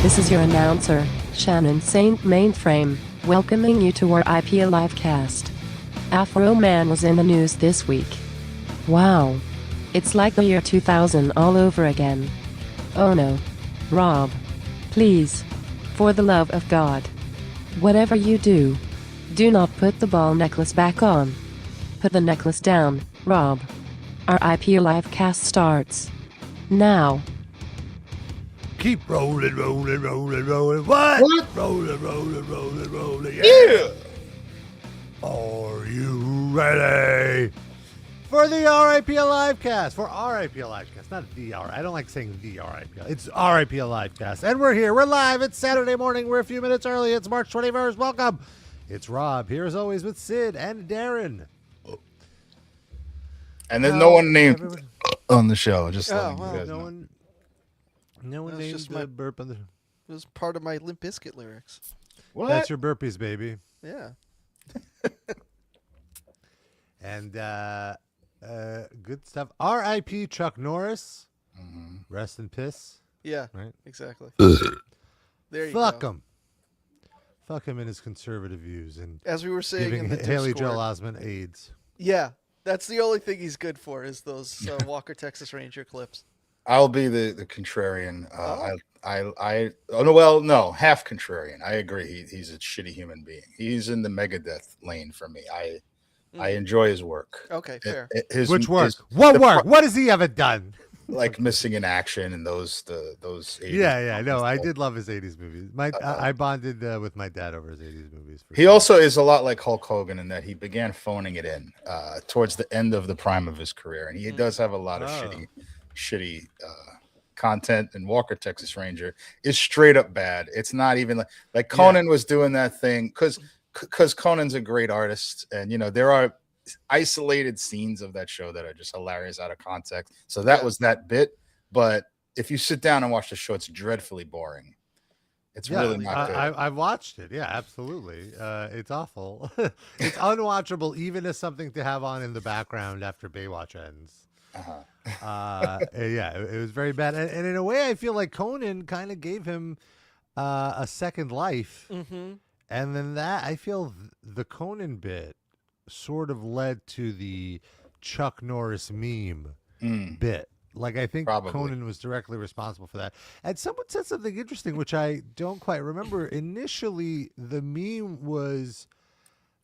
This is your announcer, Shannon Saint Mainframe, welcoming you to our IP Livecast. Afroman was in the news this week. Wow. It's like the year 2000 all over again. Oh no. Rob. Please. For the love of God. Whatever you do, do not put the ball necklace back on. Put the necklace down, Rob. Our IP Livecast starts now. Keep rolling, rolling, rolling, rolling. What? Rolling, rolling, rolling, rolling. Yeah. Are you ready for the RIP Livecast? For RIP Livecast, not the R. I don't like saying the RIP. It's RIP Livecast, and we're here. We're live. It's Saturday morning. We're a few minutes early. It's March 21st. Welcome. It's Rob here as always with Sid and Darren. And there's no one named on the show. Just Oh, letting well, you guys No know. one. No one That's named just the my- burp on the. It was part of my Limp Bizkit lyrics. What? That's your burpees, baby. Yeah. And good stuff. R.I.P. Chuck Norris. Rest in piss. Yeah. Right. Exactly. There you Fuck go. him. Fuck him and his conservative views and As we were saying giving in the Haley Discord. Joel Osment AIDS. Yeah. That's the only thing he's good for is those Walker Texas Ranger clips. I'll be the contrarian. No, half contrarian. I agree. He's a shitty human being. He's in the Megadeth lane for me. I enjoy his work. Okay, fair. Which work? What work? What has he ever done? Like Missing in Action and those 80s Yeah. No, I stuff. did love his 80s movies. I bonded with my dad over his 80s movies. He also is a lot like Hulk Hogan in that he began phoning it in towards the end of the prime of his career, and he does have a lot of shitty content. And Walker Texas Ranger is straight up bad. It's not even like Conan was doing that thing because Conan's a great artist, and there are isolated scenes of that show that are just hilarious out of context. So that was that bit, but if you sit down and watch the show, it's dreadfully boring. It's really not good. I've watched it. Yeah, absolutely. It's awful. It's unwatchable, even as something to have on in the background after Baywatch ends. Yeah, it was very bad. And in a way, I feel like Conan kind of gave him a second life. Mm-hmm. And then I feel the Conan bit sort of led to the Chuck Norris meme bit. Like, I think Probably. Conan was directly responsible for that. And someone said something interesting, which I don't quite remember. Initially, the meme was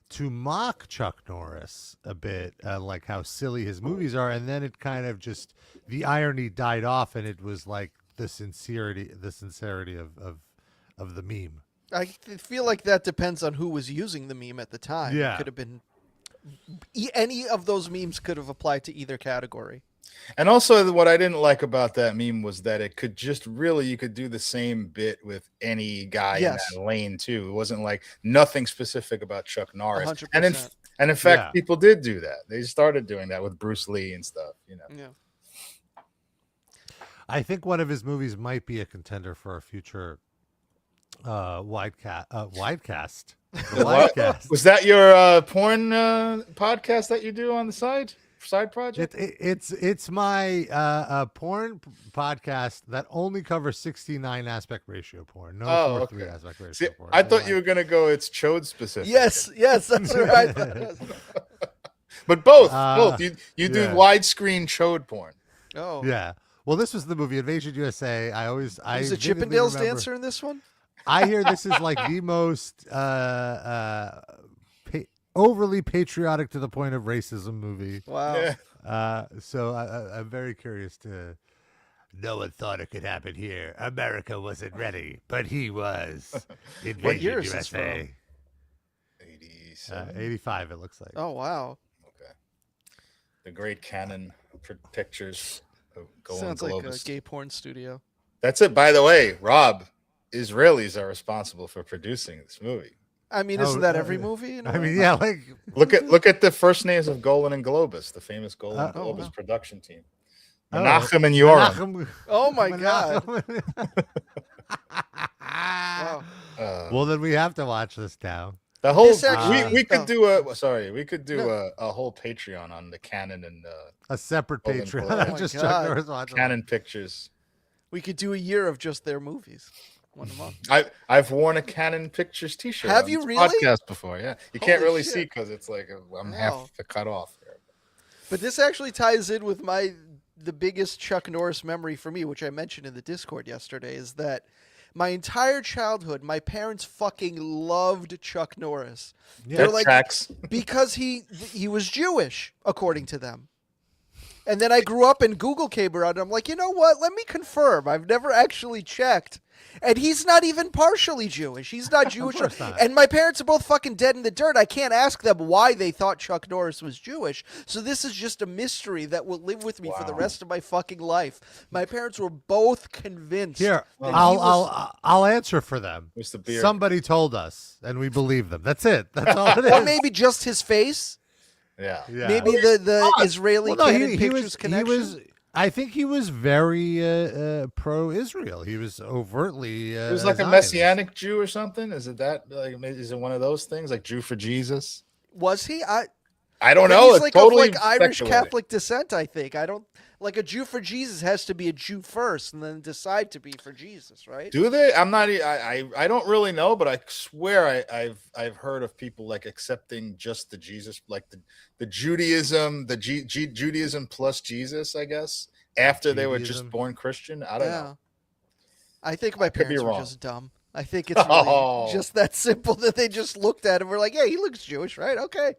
to mock Chuck Norris a bit, like how silly his movies are. And then it kind of just, the irony died off, and it was like the sincerity of the meme. I feel like that depends on who was using the meme at the time. Yeah. It could have been any of those memes could have applied to either category. And also, what I didn't like about that meme was that it could just you could do the same bit with any guy in that lane too. It wasn't like nothing specific about Chuck Norris. 100%. And in fact, people did do that. They started doing that with Bruce Lee and stuff. Yeah. I think one of his movies might be a contender for a future widecast. The Livecast. Was that your porn podcast that you do on the side project? It's my porn podcast that only covers 69 aspect ratio porn. No 4:3 aspect ratio porn. I thought you were gonna go. It's chode specific. Yes, that's right. But both. You do widescreen chode porn. Oh, yeah. Well, this was the movie Invasion USA. Is a Chippendales dancer in this one? I hear this is like the most overly patriotic to the point of racism movie. Wow. So I'm very curious to. No one thought it could happen here. America wasn't ready, but he was. Invasion What year is this USA. from? 87. 85, it looks like. Oh, wow. Okay. The great Canon pictures of Golden Sounds like a Globus. gay porn studio. That's it. By the way, Rob, Israelis are responsible for producing this movie. I mean, isn't that every movie? I mean, yeah, like Look at the first names of Golan and Globus, the famous Golan and Globus wow. production team. Menachem and Yoram. Menachem- Oh my God. Menachem- Wow. Well, then we have to watch this now. The whole This actually- we could do a whole Patreon on the Canon and A separate Golden Patreon. Globe. Oh my Just God. Chuck Norris watching. Canon pictures. We could do a year of just their movies. One a month. I've worn a Canon Pictures T-shirt. Have on you this really? podcast before? Yeah, you can't Holy really shit. see because it's like I'm Wow. half the cut off here. But this actually ties in with the biggest Chuck Norris memory for me, which I mentioned in the Discord yesterday, is that my entire childhood, my parents fucking loved Chuck Norris. Yeah. They're That like, tracks. because he was Jewish, according to them. And then I grew up and Google came around, and I'm like, you know what? Let me confirm. I've never actually checked. And he's not even partially Jewish. He's not Jewish. course not. And my parents are both fucking dead in the dirt. I can't ask them why they thought Chuck Norris was Jewish. So this is just a mystery that will live with me for the Wow. rest of my fucking life. My parents were both convinced. Here, that he I'll, was- I'll answer for them. Where's the beer? Somebody told us, and we believe them. That's it. That's all it is. Or maybe just his face. Yeah. Yeah. Maybe the Israeli Well, no, Canon he Pictures was. connection. He was. I think he was very pro-Israel. He was overtly. It was like a Zionist. messianic Jew or something. Is it that? Like, is it one of those things like Jew for Jesus? Was he? I don't But know. he's It's like totally of like Irish speculating. Catholic descent, I think. I don't like a Jew for Jesus has to be a Jew first and then decide to be for Jesus, right? Do they? I'm not. I don't really know, but I swear I've heard of people like accepting just the Jesus, like the Judaism, the Judaism plus Jesus, I guess, after they were just Judaism. born Christian. I don't know. I think my could be parents were wrong. just dumb. I think it's really Oh. just that simple that they just looked at him and were like, yeah, he looks Jewish, right? Okay.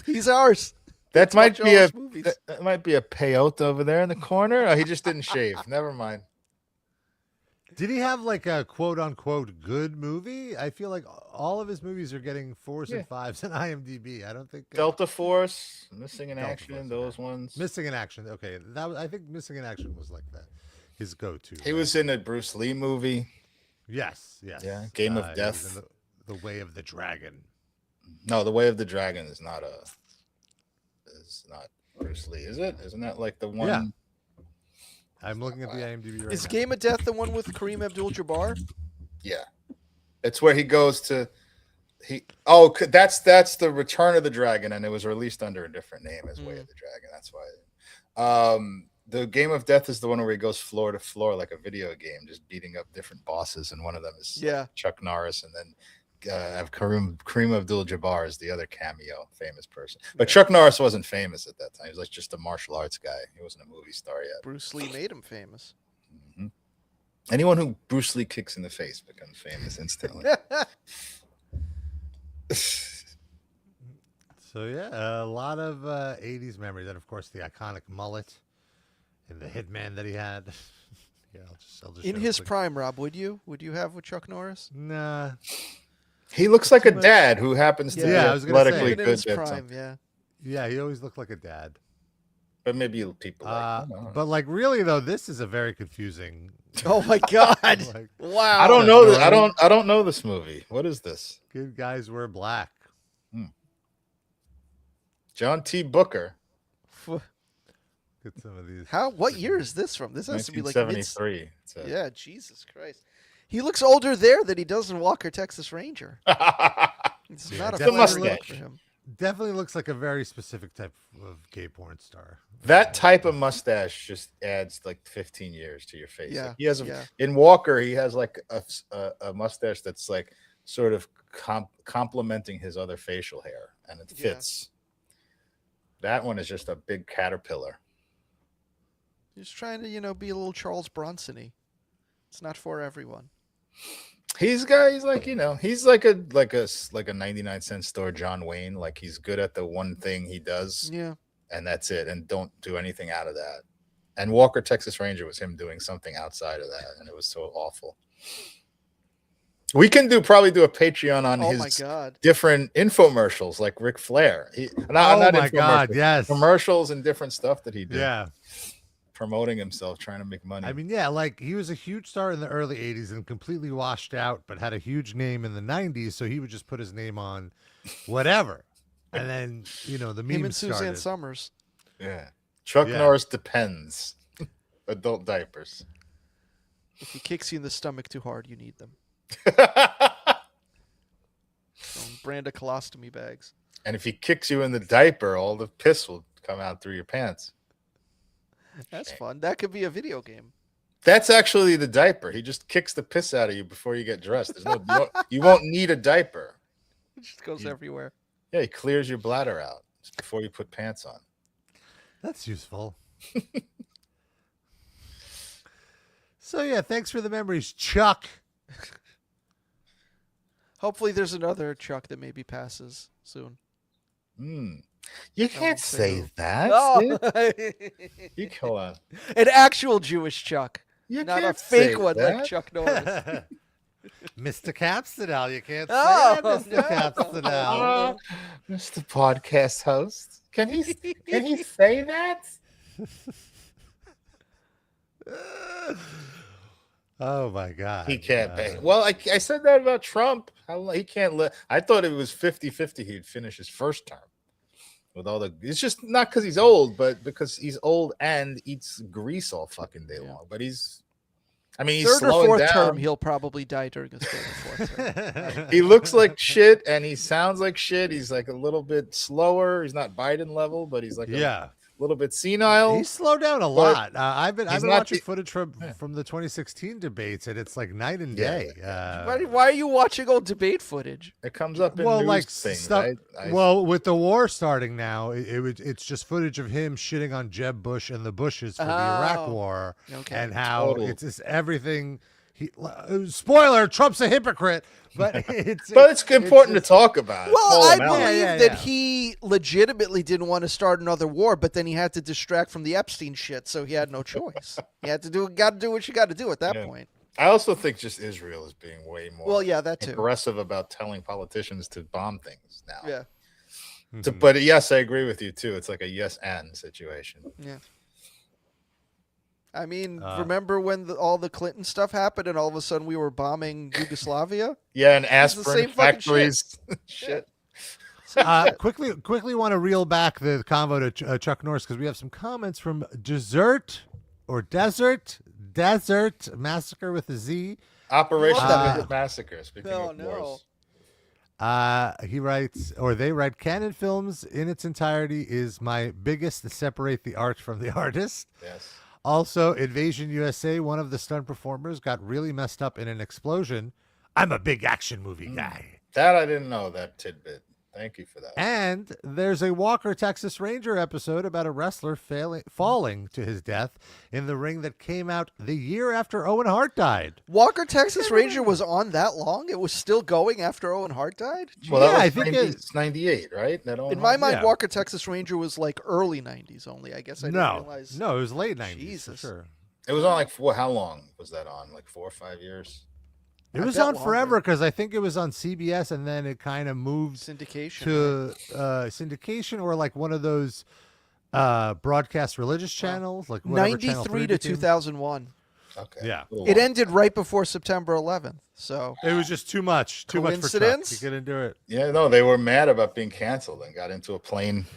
He's ours. That might watch be all a his movies. that might be a peyote over there in the corner. Oh, he just didn't shave. Never mind. Did he have like a quote unquote good movie? I feel like all of his movies are getting 4s Yeah. and 5s in IMDb. I don't think Delta Force, Missing in Delta Action, Force, those ones. Missing in Action. Okay, that was, I think Missing in Action was like that. His go-to. He was in a Bruce Lee movie. Yes. Yes. Yeah, Game of he was Death. in the Way of the Dragon. No, The Way of the Dragon is not Bruce Lee, is it? Isn't that like the one? Yeah. I'm looking at the IMDb right Is now. Game of Death the one with Kareem Abdul-Jabbar? Yeah. It's where he goes to that's the Return of the Dragon, and it was released under a different name as Way of the Dragon. That's why. The Game of Death is the one where he goes floor to floor like a video game, just beating up different bosses, and one of them is Chuck Norris, and then have Kareem Abdul-Jabbar is the other cameo famous person. But Chuck Norris wasn't famous at that time. He was like just a martial arts guy. He wasn't a movie star yet. Bruce Lee made him famous. Mhm. Anyone who Bruce Lee kicks in the face becomes famous instantly. So yeah, a lot of 80s memories, and of course the iconic mullet and the hitman that he had. Yeah, I'll just In show his quick- prime, Rob, would you have with Chuck Norris? Nah. He looks like a Too much. dad who happens to Yeah, I be was gonna say. athletically Even in good his at prime, something. yeah. Yeah, he always looked like a dad. But maybe people like I don't know. But like really though, this is a very confusing. Oh my God! Like, Wow. I don't know that. I don't know this movie. What is this? good guys wear black. John T. Booker, Get some of these. What year is this from? This has to be like mid. 1973. It says. Yeah, Jesus Christ. He looks older there than he does in Walker, Texas Ranger. It's Yeah, not a definitely flattering look mustache. for him. Definitely looks like a very specific type of gay porn star. That type of mustache just adds like 15 years to your face. Yeah, Like he has yeah. in Walker. He has like a mustache that's like sort of complementing his other facial hair, and it Yeah. fits. That one is just a big caterpillar. He's trying to, be a little Charles Bronson-y. It's not for everyone. He's like he's like a 99-cent store John Wayne. Like he's good at the one thing he does, Yeah. and that's it, and don't do anything out of that. And Walker Texas Ranger was him doing something outside of that, and it was so awful. We can probably do a Patreon on Oh my his God. different infomercials, like Ric Flair. Not my God, infomercials, yes. commercials and different stuff that he did, Yeah. promoting himself, trying to make money. I mean, yeah, like he was a huge star in the early 80s and completely washed out, but had a huge name in the 90s. So he would just put his name on whatever. And then, the Him and memes Suzanne started. Summers. yeah, Chuck Yeah. Norris depends. Adult diapers. If he kicks you in the stomach too hard, you need them. Brand of colostomy bags. And if he kicks you in the diaper, all the piss will come out through your pants. That's fun. That could be a video game. That's actually the diaper. He just kicks the piss out of you before you get dressed. You won't need a diaper. It just goes everywhere. Yeah, he clears your bladder out before you put pants on. That's useful. So yeah, thanks for the memories, Chuck. Hopefully, there's another Chuck that maybe passes soon. You can't say that. Oh. You kill on. An actual Jewish Chuck, You not a can't fake say one that. like Chuck Norris. Mr. Capstadel, you can't say Oh, that, Mr. Capstadel. Mr. Podcast host. Can he say that? Oh my God. He can't pay. Well, I said that about Trump. He can't let. I thought it was 50-50 he'd finish his first term. With all the, it's just not because he's old, but because he's old and eats grease all fucking day long. But he's third or slowing fourth down. term, he'll probably die during his third or fourth term. He looks like shit and he sounds like shit. He's like a little bit slower. He's not Biden level, but he's like a little bit senile. He's slowed down a lot. I've been watching footage from the 2016 debates, and it's like night and day. Why are you watching old debate footage? It comes up in news things. Stuff. With the war starting now, it's just footage of him shitting on Jeb Bush and the Bushes for the Iraq War, and how it's just everything. Spoiler: Trump's a hypocrite. But it's important to talk about. Well, I believe that he legitimately didn't want to start another war, but then he had to distract from the Epstein shit, so he had no choice. He had to got to do what you got to do at that point. I also think just Israel is being way more that too. aggressive about telling politicians to bomb things now. Yeah. But yes, I agree with you too. It's like a yes and situation. Yeah. I mean, remember when all the Clinton stuff happened and all of a sudden we were bombing Yugoslavia? Yeah, and aspirin factories. Shit. Quickly want to reel back the convo to Chuck Norris because we have some comments from Desert Massacre with a Z. Operation Massacre. Speaking of wars. He writes, or they write, Canon Films in its entirety is my biggest to separate the art from the artist. Yes. Also, Invasion USA, one of the stunt performers got really messed up in an explosion. I'm a big action movie guy. That I didn't know, that tidbit. Thank you for that. And there's a Walker, Texas Ranger episode about a wrestler falling to his death in the ring that came out the year after Owen Hart died. Walker, Texas Ranger was on that long? It was still going after Owen Hart died? Well, I think it's 98, right? In my mind, Walker, Texas Ranger was like early 90s only. I guess I didn't realize. No, it was late 90s. Jesus. For sure. It was on like how long was that on? Like 4 or 5 years? It was on forever because I think it was on CBS and then it kind of moved syndication to syndication or like one of those broadcast religious channels, like 93 to 2001. Okay. Yeah. It ended right before September 11th. So it was just too much. Too much for Chuck. He couldn't do it. Yeah, no, they were mad about being canceled and got into a plane.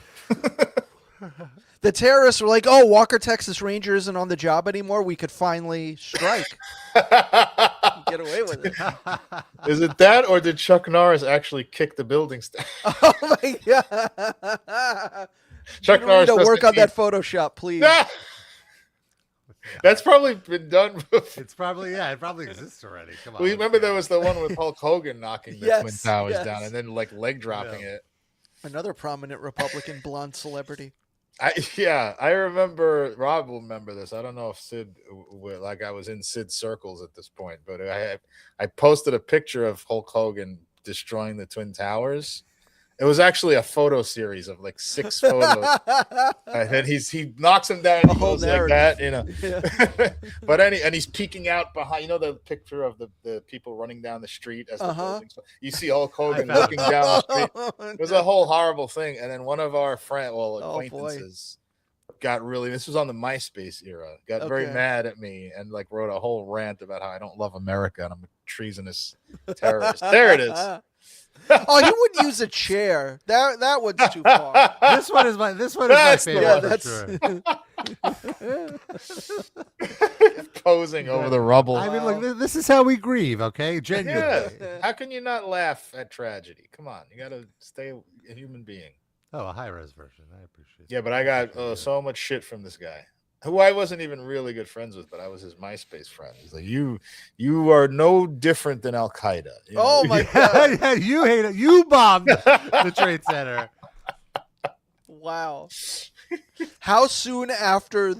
The terrorists were like, "Oh, Walker, Texas Ranger isn't on the job anymore. We could finally strike." Get away with it. Is it that, or did Chuck Norris actually kick the building down? Oh my god! Chuck Norris need to work on that Photoshop, please. That's probably been done. It's probably it probably exists already. Come on. Well, remember there was the one with Hulk Hogan knocking the Twin Towers down and then like leg dropping it. Another prominent Republican blonde celebrity. I remember. Rob will remember this. I don't know if Sid, I was in Sid's circles at this point, but I posted a picture of Hulk Hogan destroying the Twin Towers. It was actually a photo series of like 6 photos, and he knocks him down and he goes like that, Yeah. But and he's peeking out behind. You know the picture of the people running down the street as the buildings. You see Hulk Hogan looking down the street. It was a whole horrible thing. And then one of our acquaintances got really. This was on the MySpace era. Got very mad at me and like wrote a whole rant about how I don't love America and I'm a treasonous terrorist. There it is. Oh, he would use a chair. That one's too far. This one is my favorite. Posing over the rubble. I mean, look, this is how we grieve, okay? Genuinely. Yeah. How can you not laugh at tragedy? Come on, you got to stay a human being. Oh, a high-res version. I appreciate it. Yeah, but I got so much shit from this guy. who I wasn't even really good friends with, but I was his MySpace friend. He's like, you are no different than Al Qaeda. You know? Oh my God! Yeah, you hate it. You bombed the Trade Center. Wow. How soon after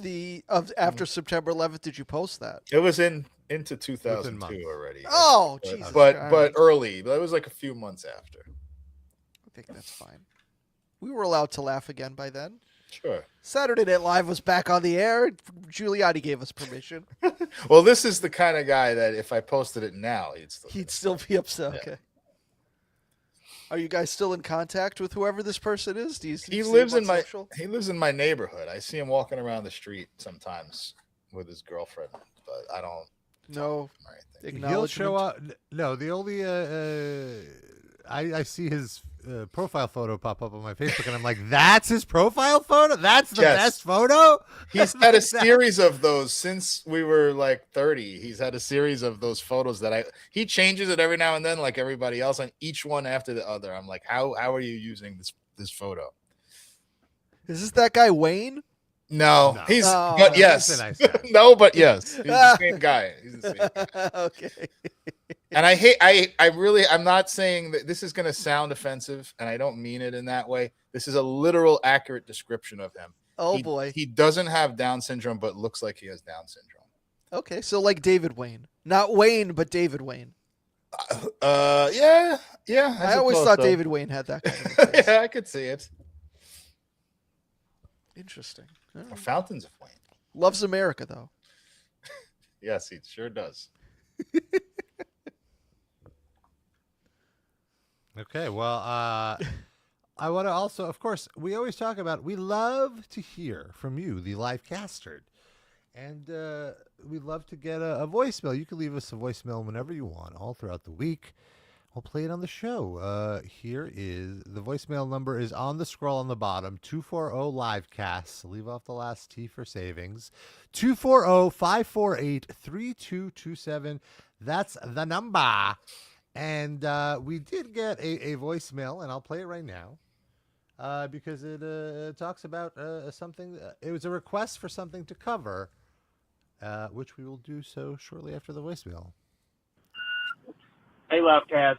after September 11th did you post that? It was into Within 2002 months. already. Oh, but, Jesus! but early. But it was like a few months after. I think that's fine. We were allowed to laugh again by then. Sure. Saturday Night Live was back on the air. Giuliani gave us permission. Well, this is the kind of guy that if I posted it now, He'd still be upset. Yeah. Okay. Are you guys still in contact with whoever this person is? Do you see He him lives on in my social? he lives in my neighborhood. I see him walking around the street sometimes with his girlfriend, but I don't No. talk to him or anything. He'll show up. No, the only I see his profile photo pop up on my Facebook, and I'm like, that's his profile photo. That's the Yes. best photo. He's had a series of those since we were like 30. He's had a series of those photos that he changes it every now and then, like everybody else, and each one after the other. I'm like, how are you using this photo? Is this that guy Wayne? No, No. he's Oh, but no, yes, he's a nice guy. no, but yes, he's the same guy. He's the same guy. Okay. And I'm not saying that this is going to sound offensive, and I don't mean it in that way. This is a literal, accurate description of him. Oh He- boy. He doesn't have Down syndrome, but looks like he has Down syndrome. Okay, so like David Wayne, not Wayne, but David Wayne. Yeah. I always suppose thought so. David Wayne had that kind of a face. Yeah, I could see it. Interesting. All Or right. Fountains of Wayne. Loves America though. Yes, he sure does. Okay, well, I want to also, of course, we always talk about, we love to hear from you, the live caster. And we'd love to get a voicemail. You can leave us a voicemail whenever you want, all throughout the week. We'll play it on the show. Here is, the voicemail number is on the scroll on the bottom, 240-LIVECAST. Leave off the last T for savings. 240-548-3227. That's the number. And we did get a voicemail, and I'll play it right now because it talks about something. It was a request for something to cover, which we will do so shortly after the voicemail. Hey, Livecast.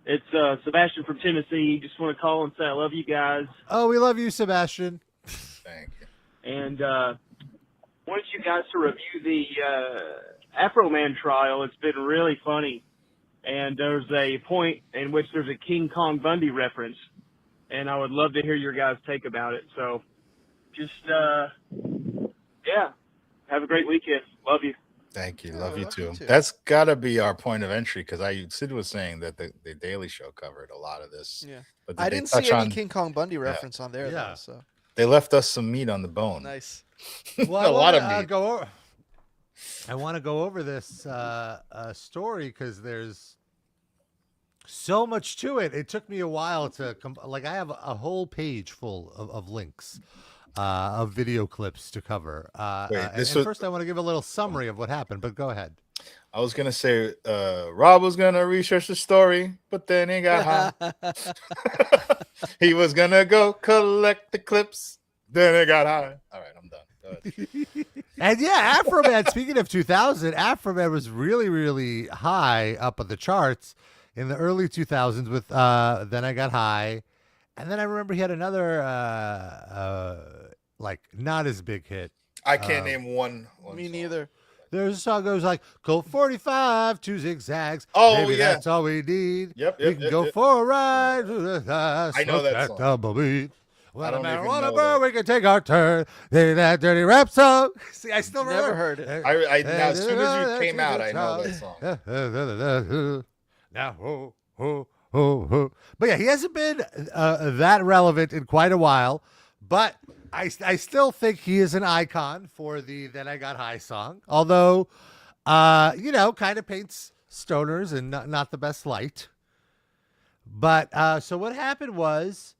It's Sebastian from Tennessee. Just want to call and say I love you guys. Oh, we love you, Sebastian. Thank you. And wanted you guys to review the Afroman trial. It's been really funny. And there's a point in which there's a King Kong Bundy reference. And I would love to hear your guys' take about it. So just, yeah, have a great weekend. Love you. Thank you. Yeah, Love you love you too. too. That's got to be our point of entry because Sid was saying that the Daily Show covered a lot of this. Yeah. But I they didn't touch see any on- King Kong Bundy reference on there Yeah. though. So They left us some meat on the bone. nice. Well, A lot of meat. I want to go over this story because there's so much to it. It took me a while to I have a whole page full of links of video clips to cover. First, I want to give a little summary of what happened, but go ahead. I was gonna say Rob was gonna research the story, but then he got high. He was gonna go collect the clips, then he got high. All right, I'm done. Go ahead. And yeah, Afroman, speaking of 2000, Afroman was really, really high up on the charts in the early 2000s with Then I Got High. And then I remember he had another, not as big hit. I can't name one Me song. neither. There's a song that goes like, Colt 45, 2 zigzags. Oh, Maybe yeah. that's all we need. Yep, We yep, can yep, go yep. for a ride. I know that song. Tumbleweed. I When a don't even marijuana know burn, that. we can take our turn. That dirty rap song. See, I still remember. Never heard it. I now as soon as you came out, I know that song. Now, ho, ho, ho, ho. But yeah, he hasn't been that relevant in quite a while. But I still think he is an icon for the Then I Got High song. Although, kind of paints stoners in not the best light. But so what happened was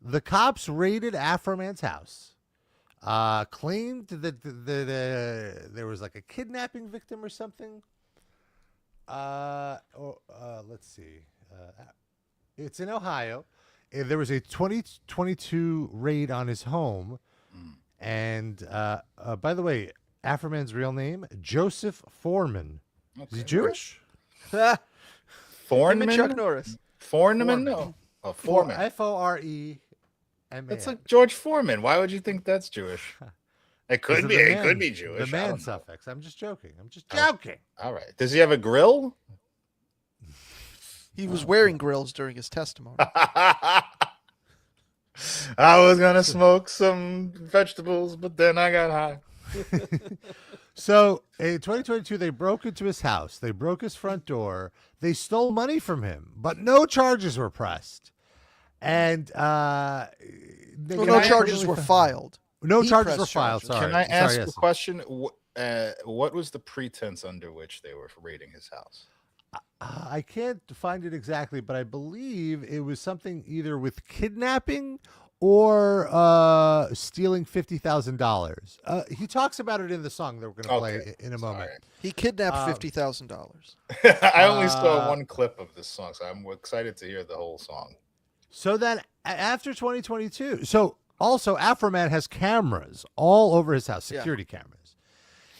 the cops raided Afroman's house. Claimed that there was like a kidnapping victim or something. Let's see. It's in Ohio. There was a 2022 raid on his home, and by the way, Afroman's real name, Joseph Foreman. Okay. Is he Jewish? Him and Chuck Foreman? Norris. Foreman? No. Oh, Foreman. Foreman. That's like George Foreman. Why would you think that's Jewish? It could be. It could be Jewish. The man suffix. I'm just joking. Joking. All right. Does he have a grill? He was wearing grills during his testimony. I was gonna smoke some vegetables, but then I got high. So in 2022, they broke into his house. They broke his front door. They stole money from him, but no charges were pressed. And no charges were filed. No He charges were pressed filed. charges. Sorry. Can I ask yes. a question? What was the pretense under which they were raiding his house? I can't find it exactly, but I believe it was something either with kidnapping or stealing $50,000. He talks about it in the song that we're going to play in a moment. He kidnapped $50,000. I only saw one clip of this song, so I'm excited to hear the whole song. So then after 2022, so also Afroman has cameras all over his house, security cameras.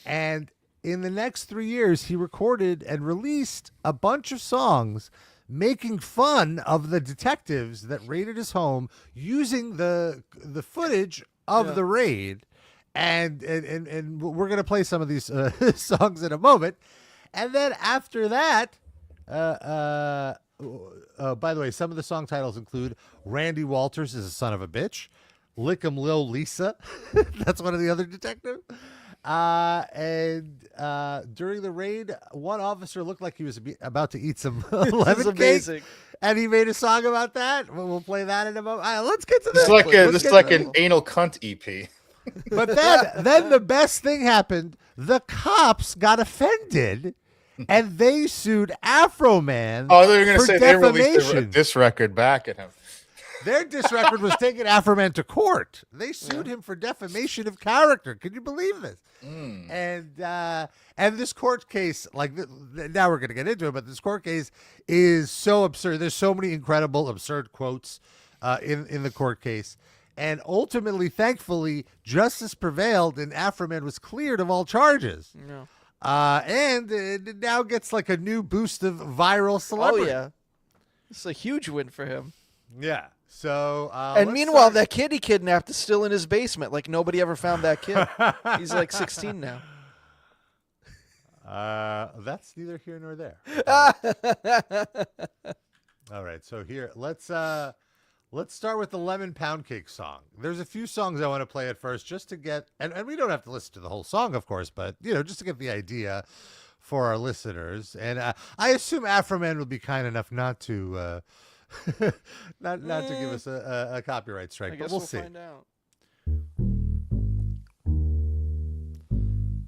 And in the next 3 years, he recorded and released a bunch of songs making fun of the detectives that raided his home using the footage of the raid. And we're going to play some of these songs in a moment. And then after that, by the way, some of the song titles include Randy Walters is a son of a bitch, Lick 'em Lil Lisa. That's one of the other detectives. During the raid, one officer looked like he was about to eat some lemon cake, and he made a song about that. We'll play that in a moment. Let's get to this. It's like an anal cunt EP. But then the best thing happened. The cops got offended, and they sued Afroman. Oh, they were going to for say they released defamation. this record back at him. Their diss record was taking Afroman to court. They sued him for defamation of character. Can you believe this? And this court case, now we're going to get into it, but this court case is so absurd. There's so many incredible, absurd quotes in the court case. And ultimately, thankfully, justice prevailed and Afroman was cleared of all charges. No. And it now gets like a new boost of viral celebrity. Oh, yeah. It's a huge win for him. Yeah. So, and meanwhile, that kid he kidnapped is still in his basement. Like nobody ever found that kid. He's like 16 now. That's neither here nor there. All right. So here, let's start with the Lemon Pound Cake song. There's a few songs I want to play at first just to get, and we don't have to listen to the whole song, of course, but just to get the idea for our listeners. And I assume Afroman will be kind enough not to. not to give us a copyright strike, but we'll see. Find out.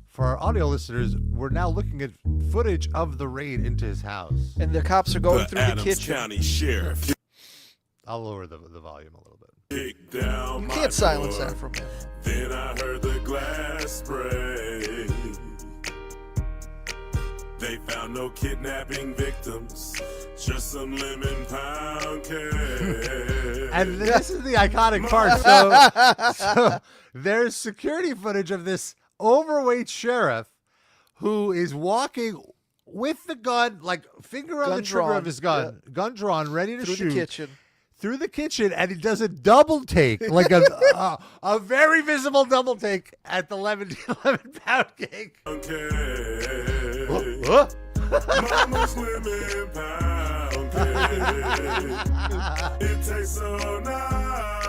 For our audio listeners, we're now looking at footage of the raid into his house. And the cops are going through Adams the kitchen. County Sheriff. I'll lower the volume a little bit. You can't silence that from him. Then I heard the glass spray. They found no kidnapping victims, just some lemon pound cake. And this is the iconic part. So there's security footage of this overweight sheriff who is walking with the gun, like finger on the trigger of his gun, gun drawn, ready to shoot. Through the kitchen, and he does a double take, like a very visible double take at the lemon pound cake. Mama's lemon pound cake. It tastes so nice.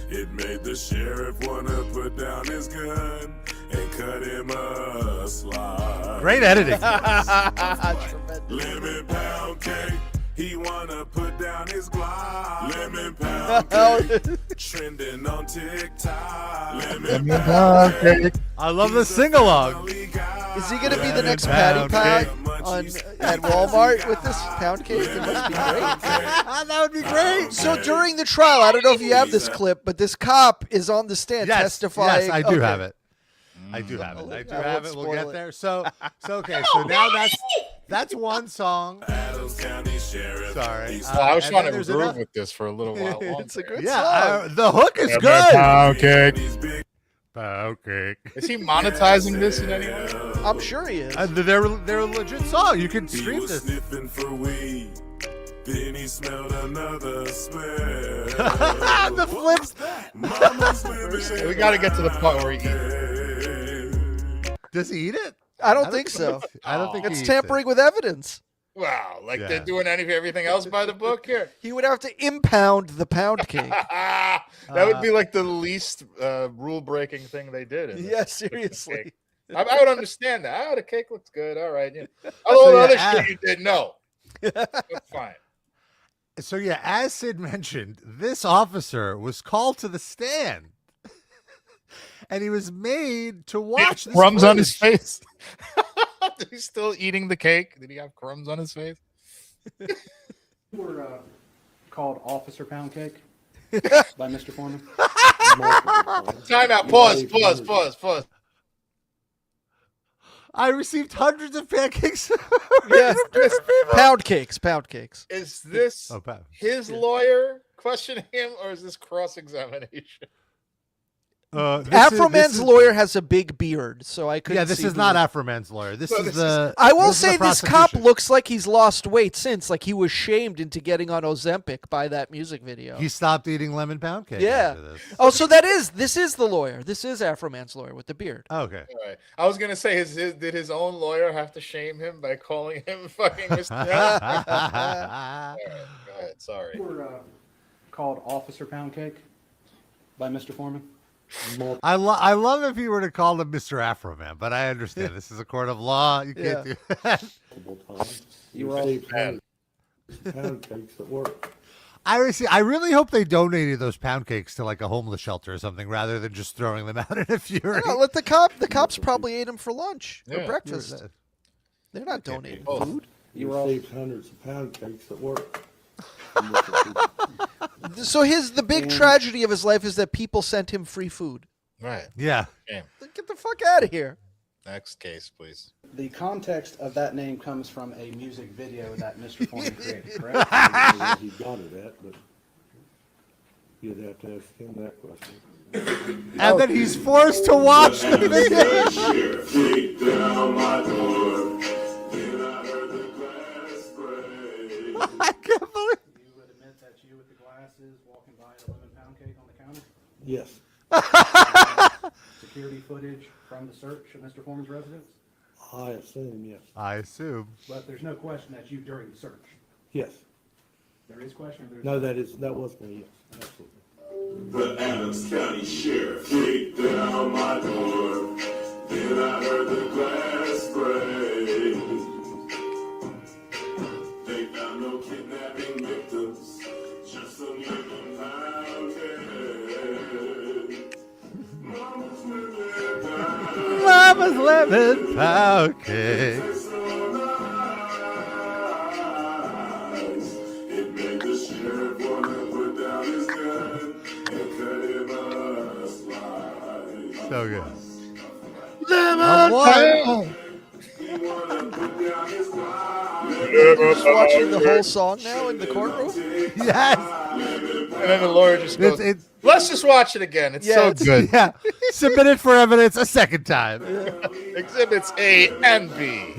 It made the sheriff wanna put down his gun and cut him a slice. Great editing. Lemon pound cake. He wanna put down his Glock. Lemon pound cake. Trending on TikTok. Lemon pound cake. I love the sing-along. Is he gonna be the next Patty Pie at Walmart with this pound cake? It must be great. That would be great. So during the trial, I don't know if you have this clip, but this cop is on the stand testifying. Yes, I do have it. I do have it. We'll get there. So okay. So now That's one song. Adams County Sheriff. Sorry. Well, I was and trying then to there's groove another- with this for a little while longer. It's a good Yeah, song. the hook is Lemon good. pound cake. These big Pound cake. Is he monetizing this in any way? I'm sure he is. They're a legit song. You can he stream was this. sniffing for weed. Then he smelled another smell. The flips. Mama's living We got to get to the part where he eats. Does he eat it? I don't think so. I don't think he It's eats tampering with evidence. Wow, like Yeah. they're doing everything else by the book here. He would have to impound the pound cake. That would be like the least rule-breaking thing they did. In Yeah, this seriously. cake. I would understand that. Oh, the cake looks good. All right. Yeah. All the other shit you did, no. That's fine. So yeah, as Sid mentioned, this officer was called to the stand, and he was made to watch this Crumbs on his footage. face. He's still eating the cake. Did he have crumbs on his face? Were called Officer Pound Cake by Mr. Foreman. Time out. Pause. I received hundreds of pancakes. Yeah. from different people. Pound cakes. Is this Oh, Pat. his lawyer questioning him, or is this cross-examination? Afroman's lawyer has a big beard, so I couldn't Yeah, this see is who not was- Afroman's lawyer. This No, is this the. I will this is the say this cop prosecution. looks like he's lost weight since. Like he was shamed into getting on Ozempic by that music video. He stopped eating lemon pound cake. Yeah. After this. Oh, so this is the lawyer. This is Afroman's lawyer with the beard. Okay. All right. I was gonna say, did his own lawyer have to shame him by calling him fucking Mr. All right, go ahead. Sorry. Were called Officer Pound Cake by Mr. Foreman. I love if he were to call him Mr. Afroman, but I understand this is a court of law. You can't do that. You were all Pound cakes at work. I really hope they donated those pound cakes to like a homeless shelter or something rather than just throwing them out in a fury. No, let the cops probably ate him for lunch or Yeah. breakfast. They're not donating both. food. You received hundreds of pound cakes at work. So the big tragedy of his life is that people sent him free food. Right. Yeah. Shame. Get the fuck out of here. Next case, please. The context of that name comes from a music video that Mr. Foreman created, correct? I don't know where he got it at, but you'd have to ask him that question. And then he's forced to watch the video. kicked down my door. Then I heard the glass break. I can't believe. You would admit that you with the glasses walking by a lemon pound cake on the counter? Yes, Security footage from the search of Mr. Foreman's residence? I assume, yes. I assume. But there's no question that's you during the search. Yes. There is question or there's No, that was me, yes. Absolutely. The Adams County Sheriff kicked down my door. Then I heard the glass break. They found no kidnapping victims, just a lemon pound cake. Mama's living down. Mama's lemon pound cake. It made the sheriff wanna put down his gun and cut him a slice. So good. He wanna put down his gun. Just watching the whole song now in the courtroom. Yes. And then the lawyer just goes, It's let's just watch it again. It's Yeah, so it's- good. yeah. Submit it for evidence a second time. Exhibits A and B.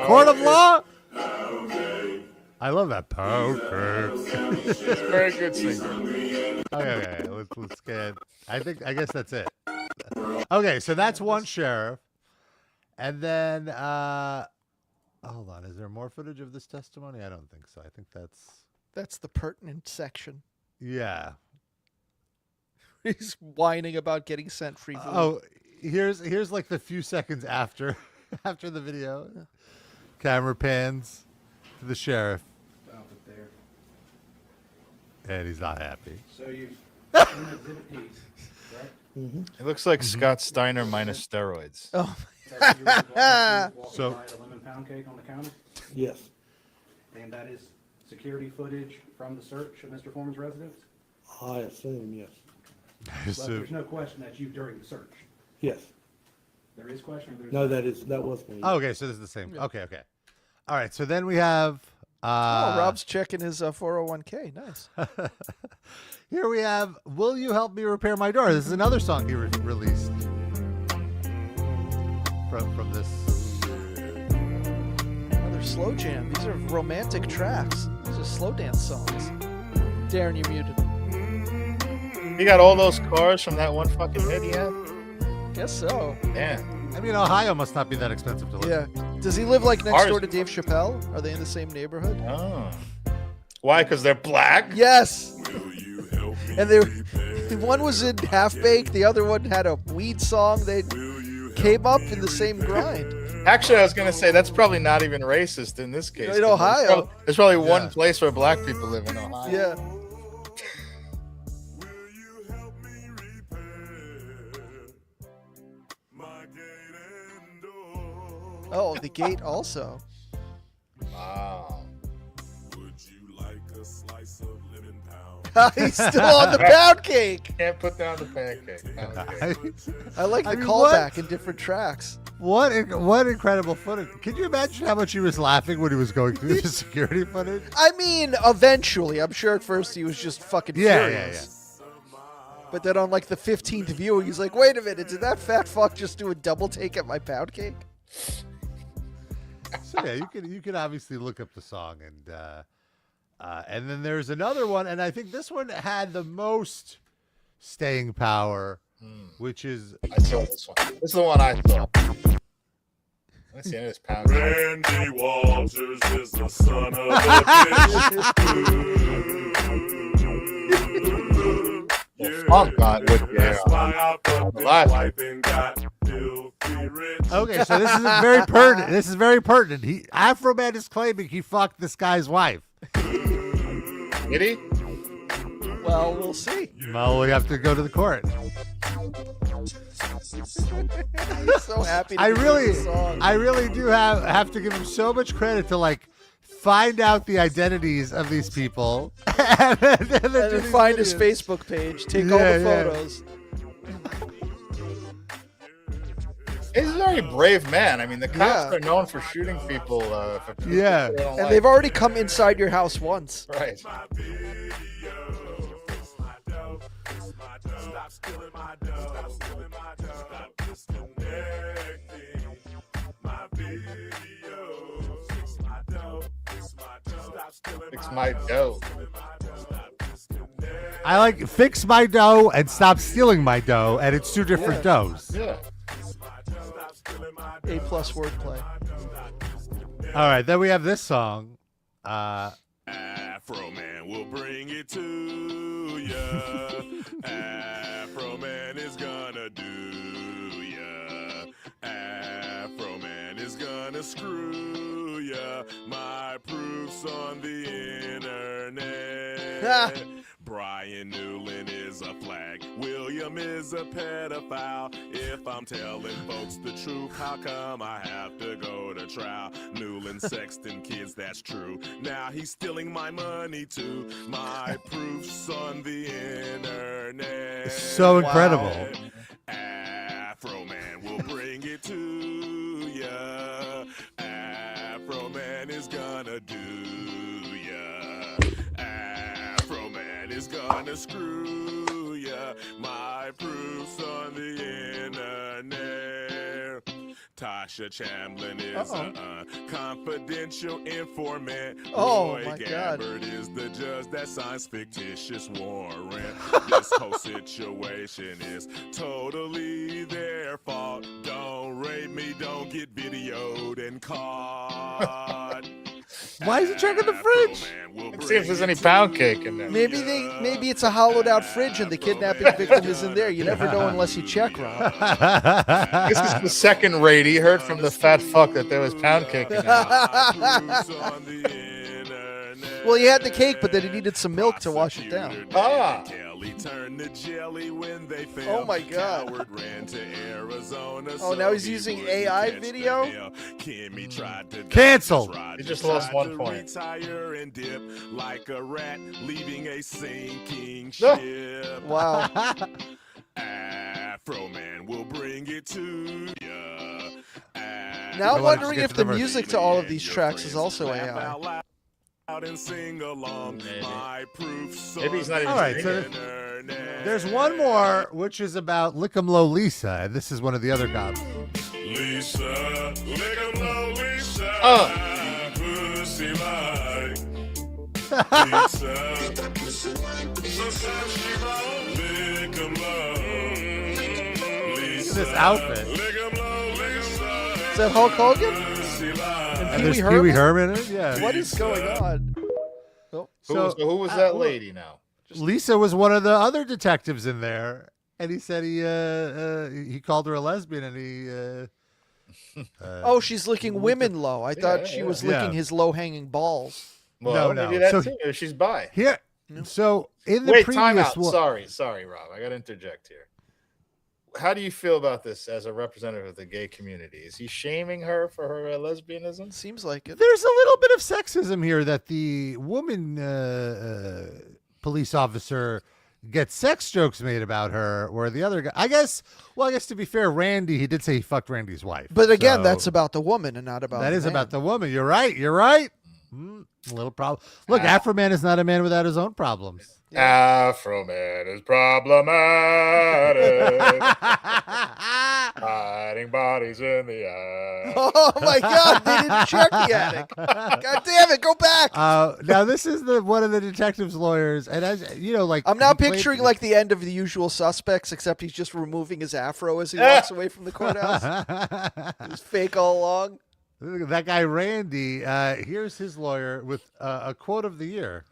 Court of law. I love that poker. It's very good singer. Okay. Let's get. I guess that's it. Okay, so that's one sheriff, and then hold on. Is there more footage of this testimony? I don't think so. I think That's the pertinent section. yeah. He's whining about getting sent free food. Oh, here's like the few seconds after the video. Camera pans to the sheriff, about it there. and he's not happy. So you've seen exhibit P, correct? It looks like Scott Steiner minus steroids. Oh, That's you with the glasses walking So- by a lemon pound cake on the counter? Yes, And that is security footage from the search of Mr. Foreman's residence? I assume, yes. But there's no question that's you during the search. Yes. There is question. No, that was me. Oh, okay, so this is the same. Okay. All right, so then we have. Rob's checking his 401k. Nice. Here we have "Will You Help Me Repair My Door." This is another song he released from this. Another slow jam. These are romantic tracks. These are slow dance songs. Darren, you're muted. He got all those cars from that one fucking hit he had? Guess so. Yeah. I mean, Ohio must not be that expensive to live. Yeah. Does he live like next door to Dave Chappelle? Are they in the same neighborhood? Oh. Why? Because they're black? Yes. And one was in Half Baked, the other one had a weed song. They came up in the same grind. Actually, I was going to say that's probably not even racist in this case. In Ohio. There's probably one place where black people live in Ohio. Yeah. Oh, the gate also. Wow. Would you like a slice of lemon pound? He's still on the pound cake. Can't put down the pancake. I like the I mean, callback in different tracks. What incredible footage. Can you imagine how much he was laughing when he was going through the security footage? I mean, eventually. I'm sure at first he was just fucking furious. But then on like the 15th view, he's like, wait a minute, did that fat fuck just do a double take at my pound cake? So yeah, you can obviously look up the song and then there's another one, and I think this one had the most staying power, which is I saw this one. This is the one I saw. Let's see, this pound. Randy Walters is the son of a bitch. Funk got with That's why I fucked his Last- wife and got filthy rich. okay. So this is very pertinent. This is very pertinent. Afroman is claiming he fucked this guy's wife. Did he? Well, we'll see. Well, we have to go to the court. He's so happy to I be doing really this song. do have to give him so much credit to like find out the identities of these people and then find his Facebook page, take all the photos. He's a very brave man. I mean, the cops are known for shooting people. For people Yeah. they don't And like. they've already come inside your house once. Right. Fix my dough. I like fix my dough and stop stealing my dough, and it's two different doughs. Yeah. A+ wordplay. All right, then we have this song. Afroman will bring it to ya. Afroman is gonna do ya. Afroman is gonna screw ya. My proof's on the internet. Brian Newland is a flag. William is a pedophile. If I'm telling folks the truth, how come I have to go to trial? Newland sexting kids, that's true. Now he's stealing my money too. My proof's on the internet. So incredible. Afroman will bring it to ya. Afroman is gonna do ya. Afroman is gonna screw ya. My proof's on the internet. Tasha Chamblin is a confidential informant. Oh, Roy my God. Gabbard is the judge that signs fictitious warrant. This whole situation is totally their fault. Don't rape me, don't get videoed and caught. Why is he checking the fridge? Let's see if there's any pound cake in there. Maybe it's a hollowed out fridge and the kidnapping victim is in there. You never know unless you check, Rob. This is the second raid. He heard from the fat fuck that there was pound cake in there. Well, he had the cake, but then he needed some milk to wash it down. Ah. Oh my God. Oh, now he's using AI video? Canceled. He just lost 1 point. Like a rat leaving a sinking ship. Wow. Afroman will bring it to ya. Now I I'm wanna just wondering get if to the verse. music to all of these tracks is also AI. Out and sing along. My proof Maybe he's not even All right, so there's one more, which is about Lick 'em Low Lisa, and this is one of the other cops. Lisa, lick 'em low, Lisa. Pussy like pizza. Sometimes she won't lick 'em low. Lisa, This outfit. lick 'em low, Lisa. Is that Hulk Hogan? Pussy like And there's Pee Pee Wee Wee Herman? Herman in it? Yeah. What is going on? Oh, So who was that lady now? Lisa was one of the other detectives in there, and he said he called her a lesbian, and he oh, she's licking women low. I thought she was licking Yeah. his low-hanging balls. Well, No. maybe that So- too. Maybe she's bi. here. So in the Wait, previous time out. one, Sorry, Rob. I got to interject here. How do you feel about this as a representative of the gay community? Is he shaming her for her lesbianism? Seems like it. there's a little bit of sexism here that the woman police officer gets sex jokes made about her, where the other guy, I guess to be fair, Randy, he did say he fucked Randy's wife. But again, So that's about the woman and not about that the is man. about the woman. You're right. A little problem. Look, Afroman is not a man without his own problems. Afroman is problematic. Hiding bodies in the eye. Oh my God! They didn't check the attic. God damn it! Go back. Now this is one of the detective's laws, and as you know, like I'm now he played- picturing like the end of The Usual Suspects, except he's just removing his afro as he walks away from the courthouse. It was fake all along. that guy Randy. Here's his lawyer with a quote of the year.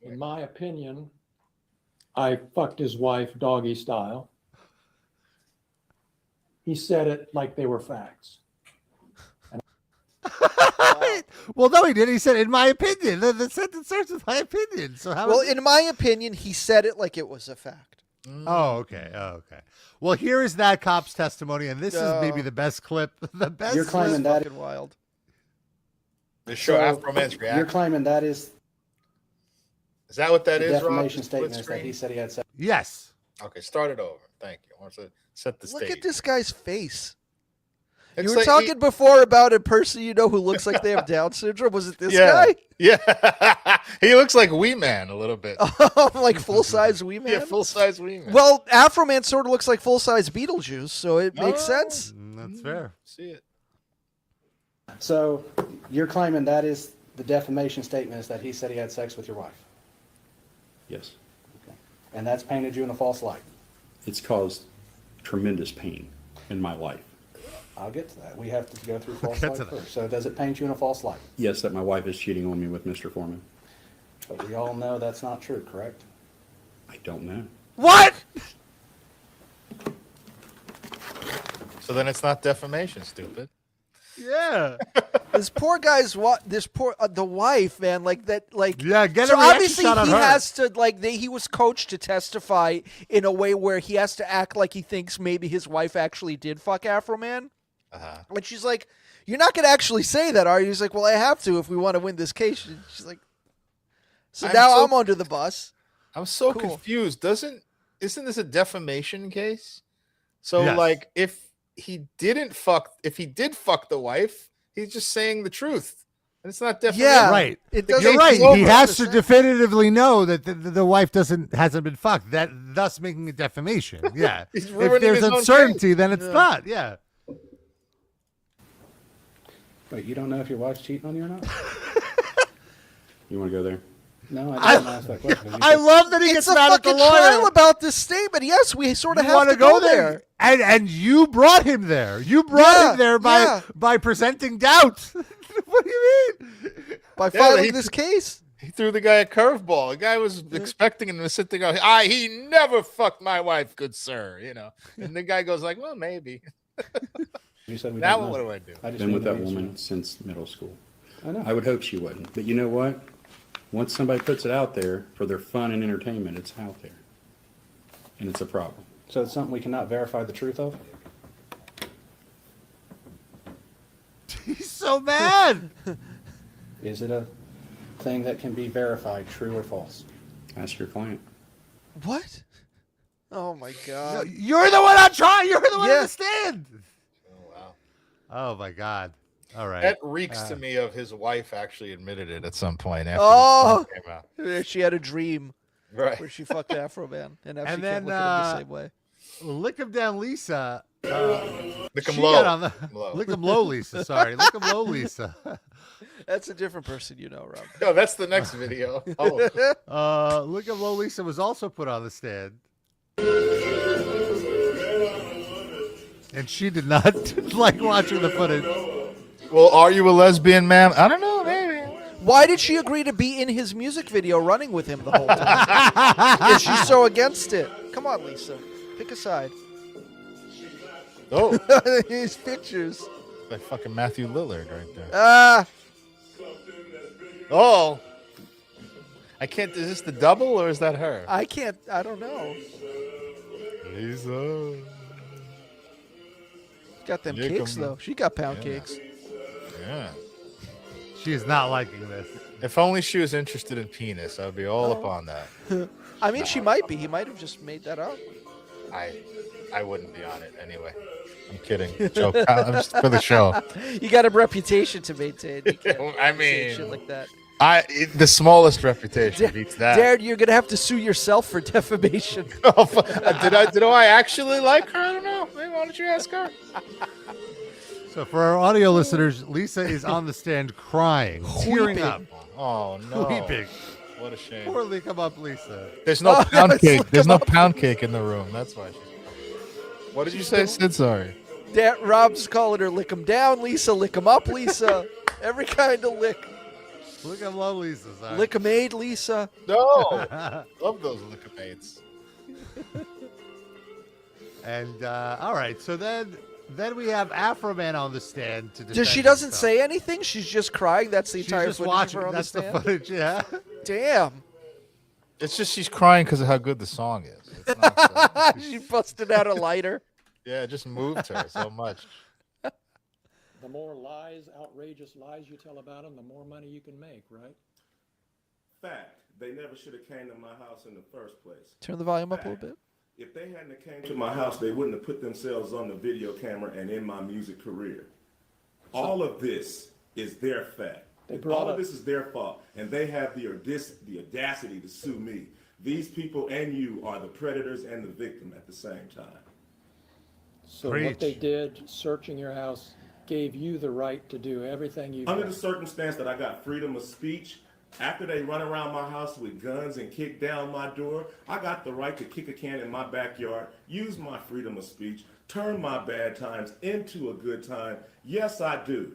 In my opinion, I fucked his wife doggy style. He said it like they were facts. Well, no, he did. He said, "In my opinion." The sentence starts with "my opinion." So how? Well, is it- in my opinion, he said it like it was a fact. Oh, okay. Well, here is that cop's testimony, and this is maybe the best clip. The best. You're claiming that Fucking wild. They show Afroman's reaction. You're claiming that is Is that what that the is, Rob? defamation The split statement is that screen? he said he had sex. Yes. Okay, start it over. Thank you. I want to set the stage. Look at this guy's face. It's You were like talking before about a person you know who looks like they have Down syndrome. Was it this Yeah. guy? Yeah, he looks like Wee Man a little bit. Like full-size Wee Man? Yeah, full size Wee Man. Well, Afroman sort of looks like full-size Beetlejuice, so it makes sense. That's fair. See it. So you're claiming that is the defamation statement is that he said he had sex with your wife. Yes. And that's painted you in a false light. It's caused tremendous pain in my life. I'll get to that. We have to go through false Get light to that. first. So does it paint you in a false light? Yes, that my wife is cheating on me with Mr. Foreman. But we all know that's not true, correct? I don't know. What? So then it's not defamation, stupid. Yeah. This poor guy's the wife, man, like that, like Yeah, get a so reaction obviously shot on he her. has to he was coached to testify in a way where he has to act like he thinks maybe his wife actually did fuck Afroman. And she's like, "You're not gonna actually say that, are you?" He's like, "Well, I have to if we want to win this case." She's like, "So now I'm under the bus." I'm so Cool. confused. Isn't this a defamation case? So Yes. like if he did fuck the wife, he's just saying the truth. And it's not defamation. Yeah, Right. It The doesn't You're right. over He has to 100%. definitively know that the wife hasn't been fucked. That thus making it defamation. Yeah. He's If ruining there's his own uncertainty, then it's not. Yeah. Wait, you don't know if your wife's cheating on you or not? You want to go there? No, I didn't ask that question. You I said- love that he It's gets a mad at the fucking trial lawyer. about this statement. Yes, we sort of You have want to go there. and you brought him there. You brought him there by presenting doubt. What do you mean? By Yeah, filing he- this case. He threw the guy a curveball. The guy was expecting him to sit there and go, he never fucked my wife, good sir. You know. And the guy goes like, well, maybe. You said we Now didn't what know. do I do? I just Been need with to that make sure. woman since middle school. I know. I would hope she wouldn't. But you know what? Once somebody puts it out there for their fun and entertainment, it's out there. And it's a problem. So it's something we cannot verify the truth of? He's so mad. Is it a thing that can be verified, true or false? Ask your client. What? Oh my god. You're the one on trial. You're the one Yeah. on the stand. Oh, wow. Oh my God! All right. That reeks to me of his wife actually admitted it at some point after Oh, the song came out. she had a dream Right. where she fucked Afroman, and now And she then, can't look at him the same way. Lick 'em down, Lisa. Lick 'em she low. got on the Low. Lick 'em low, Lisa. Sorry, Lick 'em low, Lisa. That's a different person, Rob. No, that's the next video. Oh. Lick 'em low, Lisa was also put on the stand. And she did not like watching the footage. Well, are you a lesbian, ma'am? I don't know, maybe. Why did she agree to be in his music video running with him the whole time? Is she so against it? Come on, Lisa. Pick a side. Oh. These pictures. Like fucking Matthew Lillard right there. Ah. Oh. I can't. Is this the double or is that her? I can't. I don't know. Lisa. Got them Lick cakes, 'em. though. She got pound cakes. Yeah. She is not liking this. If only she was interested in penis, I'd be all up on that. I mean, she might be. He might have just made that up. I wouldn't be on it anyway. I'm kidding. Joke. I'm just for the show. You got a reputation to maintain. You can't I say mean, shit like that. The smallest reputation beats that. Darren, you're gonna have to sue yourself for defamation. Did I actually like her? I don't know. Maybe why don't you ask her? So for our audio listeners, Lisa is on the stand crying, tearing Weeping. up, Oh no. weeping. What a shame. Poor Lick 'em up, Lisa. There's no Oh, pound let's cake. look There's him no up. pound cake in the room. That's why. What did you say, Sid? Sorry. Rob's calling her lick 'em down, Lisa, lick 'em up, Lisa. Every kind of lick. Lick 'em low, Lisa. Sorry. Lick 'em aid, Lisa. No. Love those lickamates. And all right, so then we have Afroman on the stand to defend She doesn't himself. say anything? She's just crying? That's the She's entire just footage watching. of her on That's the the stand? footage. Yeah. Damn. It's just she's crying because of how good the song is. It's not She busted out a lighter. yeah, it just moved her so much. The more lies, outrageous lies you tell about them, the more money you can make, right? Fact. They never should have came to my house in the first place. Turn the volume up a little bit. If they hadn't have came to my house, they wouldn't have put themselves on the video camera and in my music career. All of this is their fact. All of this is their fault, and they have the audacity to sue me. These people and you are the predators and the victim at the same time. So Preach. what they did, searching your house, gave you the right to do everything you've Under done. the circumstance that I got freedom of speech, after they run around my house with guns and kick down my door, I got the right to kick a can in my backyard, use my freedom of speech, turn my bad times into a good time. Yes, I do.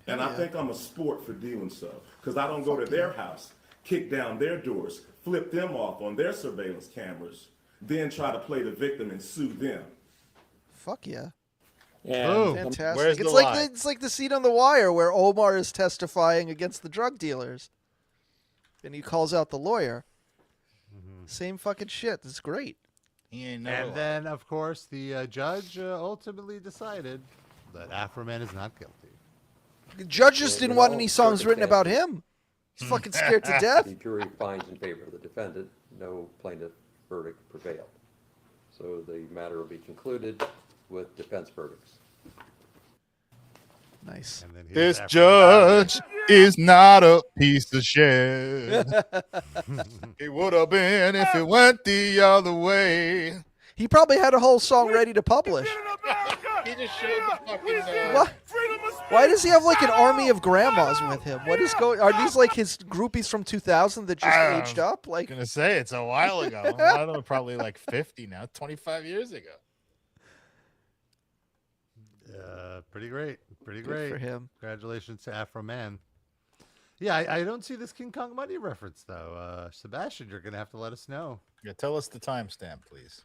And I think I'm a sport for doing so, because I don't go to their house, kick down their doors, flip them off on their surveillance cameras, then try to play the victim and sue them. Fuck yeah. Oh. Fantastic. Where's the it's lie? it's like the scene on The Wire where Omar is testifying against the drug dealers. And he calls out the lawyer. Same fucking shit. It's great. He ain't And then, of course, the judge ultimately decided that Afroman is not guilty. The judge just didn't want any songs written about him. He's fucking scared to death. The jury finds in favor of the defendant. No plaintiff verdict prevailed. So the matter will be concluded with defense verdicts. Nice. And then This here's Afroman. judge is not a piece of shit. He would have been if it went the other way. He probably had a whole song ready to publish. He just showed the fucking. What? Why does he have like an army of grandmas with him? What is going? Are these like his groupies from 2000 that just aged up? Like, I'm gonna say it's a while ago. I don't know, probably like 50 now, 25 years ago. Pretty great. Pretty Good great. for him. Congratulations to Afroman. Yeah, I don't see this King Kong Money reference, though. Sebastian, you're going to have to let us know. Yeah, tell us the timestamp, please.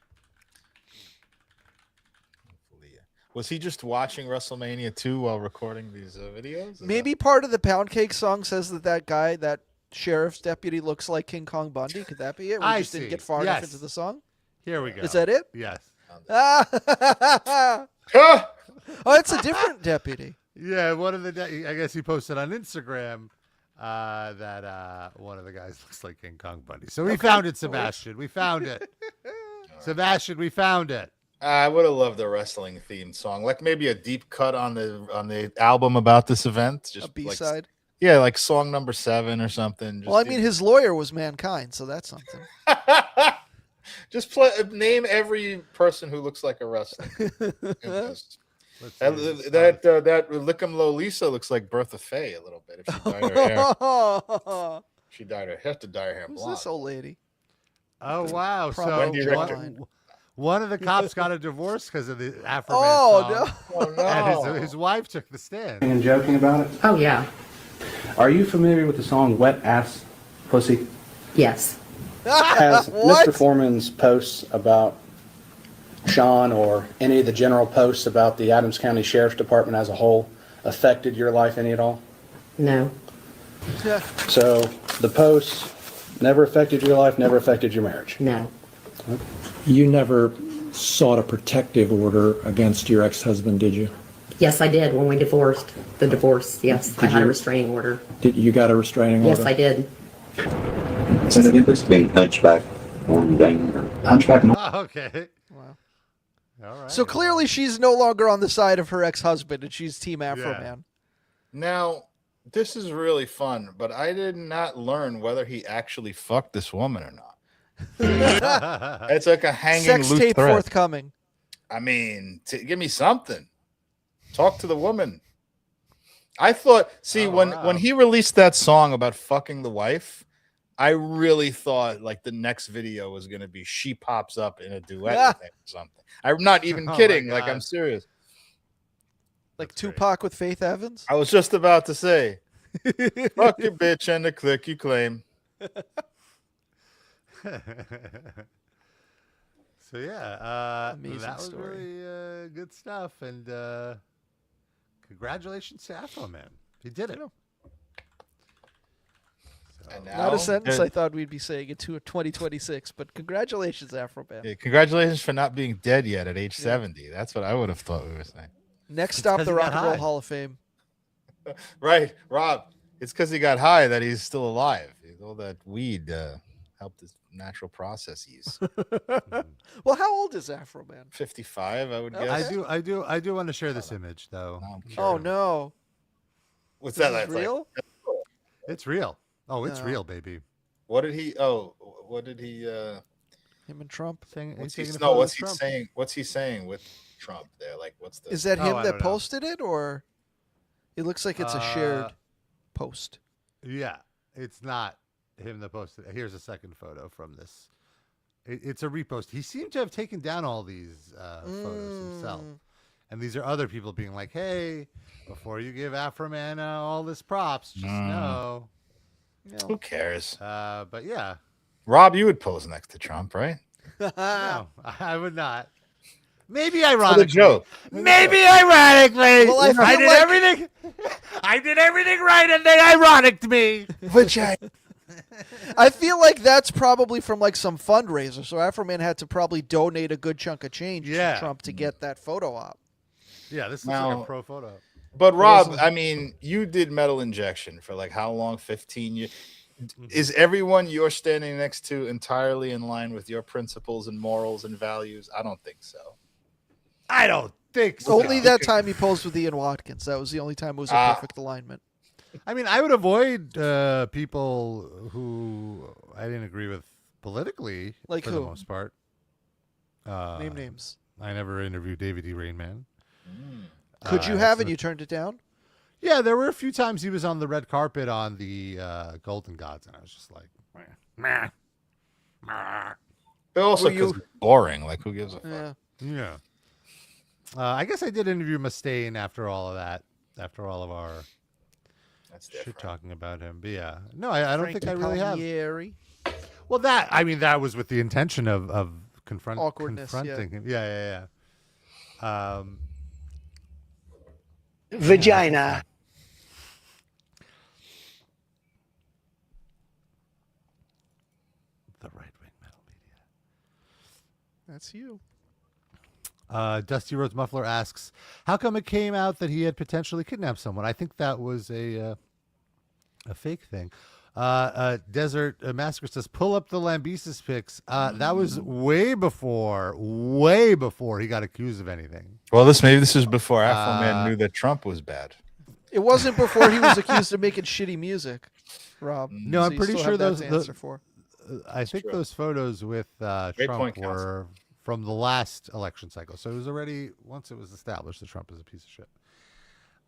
Was he just watching WrestleMania 2 while recording these videos? maybe part of the Pound Cake song says that guy, that sheriff's deputy, looks like King Kong Bundy. Could that be it? We I just didn't see. get far enough Yes. into the song. Here we go. Is that it? Yes. Oh, it's a different deputy. Yeah, one of the I guess he posted on Instagram that one of the guys looks like King Kong Bundy. So we found it, Sebastian. We found it. Sebastian, we found it. I would have loved a wrestling themed song, like maybe a deep cut on the album about this event. Just A B-side. Yeah, like song number 7 or something. Well, I mean, his lawyer was Mankind, so that's something. Just name every person who looks like a wrestler. that Lickum Lolisa looks like Bertha Faye a little bit if she dyed her hair. She dyed her have to dye her hair blonde. Who's this old lady? Oh wow! Probably So one of the cops got a divorce because of the Afroman Oh, song. no. And his wife took the stand. And joking about it? Oh, yeah. Are you familiar with the song Wet Ass Pussy? Yes. Has What? Mr. Foreman's posts about Sean or any of the general posts about the Adams County Sheriff's Department as a whole affected your life any at all? No. Yeah. So the posts never affected your life, never affected your marriage? No. You never sought a protective order against your ex-husband, did you? Yes, I did when we divorced. The divorce, yes. I had a restraining order. Did you got a restraining order? Yes, I did. Senator, this being hunchback on hunchback. Okay. Wow. All right. So clearly she's no longer on the side of her ex-husband, and she's Team Afroman. Now, this is really fun, but I did not learn whether he actually fucked this woman or not. It's like a hanging Sex loose tape thread. forthcoming. I mean, give me something. Talk to the woman. I thought, when he released that song about fucking the wife, I really thought like the next video was going to be she pops up in a duet with him or something. I'm not even kidding. Like, I'm serious. Like Tupac with Faith Evans? I was just about to say, fuck your bitch and the click you claim. So yeah, Amazing that was story. really good stuff, and congratulations to Afroman. He did it. And Not a sentence now- I thought we'd be saying in 2026, but congratulations, Afroman. Yeah, congratulations for not being dead yet at age 70. That's what I would have thought we were saying. Next stop, 'cause the he got Rock and Roll high. Hall of Fame. Right, Rob. It's because he got high that he's still alive. All that weed helped his natural processes. Well, how old is Afroman? 55, I would guess. I do want to share this image though. Oh no, What's this that? is That's like- real? It's real. Oh, it's No. real, baby. What did he? Oh, what did he? Him and Trump. What's he saying? What's he saying with Trump there? Like, what's the? Is that him I that don't know. posted it, or it looks like it's a shared post? Yeah, it's not him that posted it. Here's a second photo from this. It's a repost. He seemed to have taken down all these photos himself. And these are other people being like, hey, before you give Afroman all this props, just know. Who cares? But yeah. Rob, you would pose next to Trump, right? No, I would not. Maybe For ironically. the joke. Maybe ironically. Well, I feel I did like- everything. I did everything right, and they ironicked me. I feel like that's probably from like some fundraiser. So Afroman had to probably donate a good chunk of change to Trump to get that photo op. Yeah, this is Now- like a pro photo. But Rob, I mean, you did metal injection for like how long? 15 years. Is everyone you're standing next to entirely in line with your principles and morals and values? I don't think so. I don't think so. Only that time he posed with Ian Watkins. That was the only time it was a perfect alignment. I mean, I would avoid people who I didn't agree with politically, Like for who? the most part. Name names. I never interviewed David E. Rainman. Could you have and you turned it down? Yeah, there were a few times he was on the red carpet on the Golden Gods, and I was just like, meh. But also Were because you- it's boring. Like, who gives a fuck? Yeah. Yeah. I guess I did interview Mustaine after all of that, after all of our That's shit different. talking about him. But yeah, no, I don't think I really have. Palmieri. Well, that was with the intention of Awkwardness, confronting him. Yeah. Vagina. The right wing metal media. That's you. Dusty Rhodes Muffler asks, how come it came out that he had potentially kidnapped someone? I think that was a fake thing. Desert Massacre says, pull up the Lambesis pics. That was way before he got accused of anything. Well, maybe this is before Afroman knew that Trump was bad. It wasn't before he was accused of making shitty music, Rob. No, So I'm you pretty still sure have that those. to answer for. I think those photos with Trump were from the last election cycle. So it was already, once it was established that Trump is a piece of shit.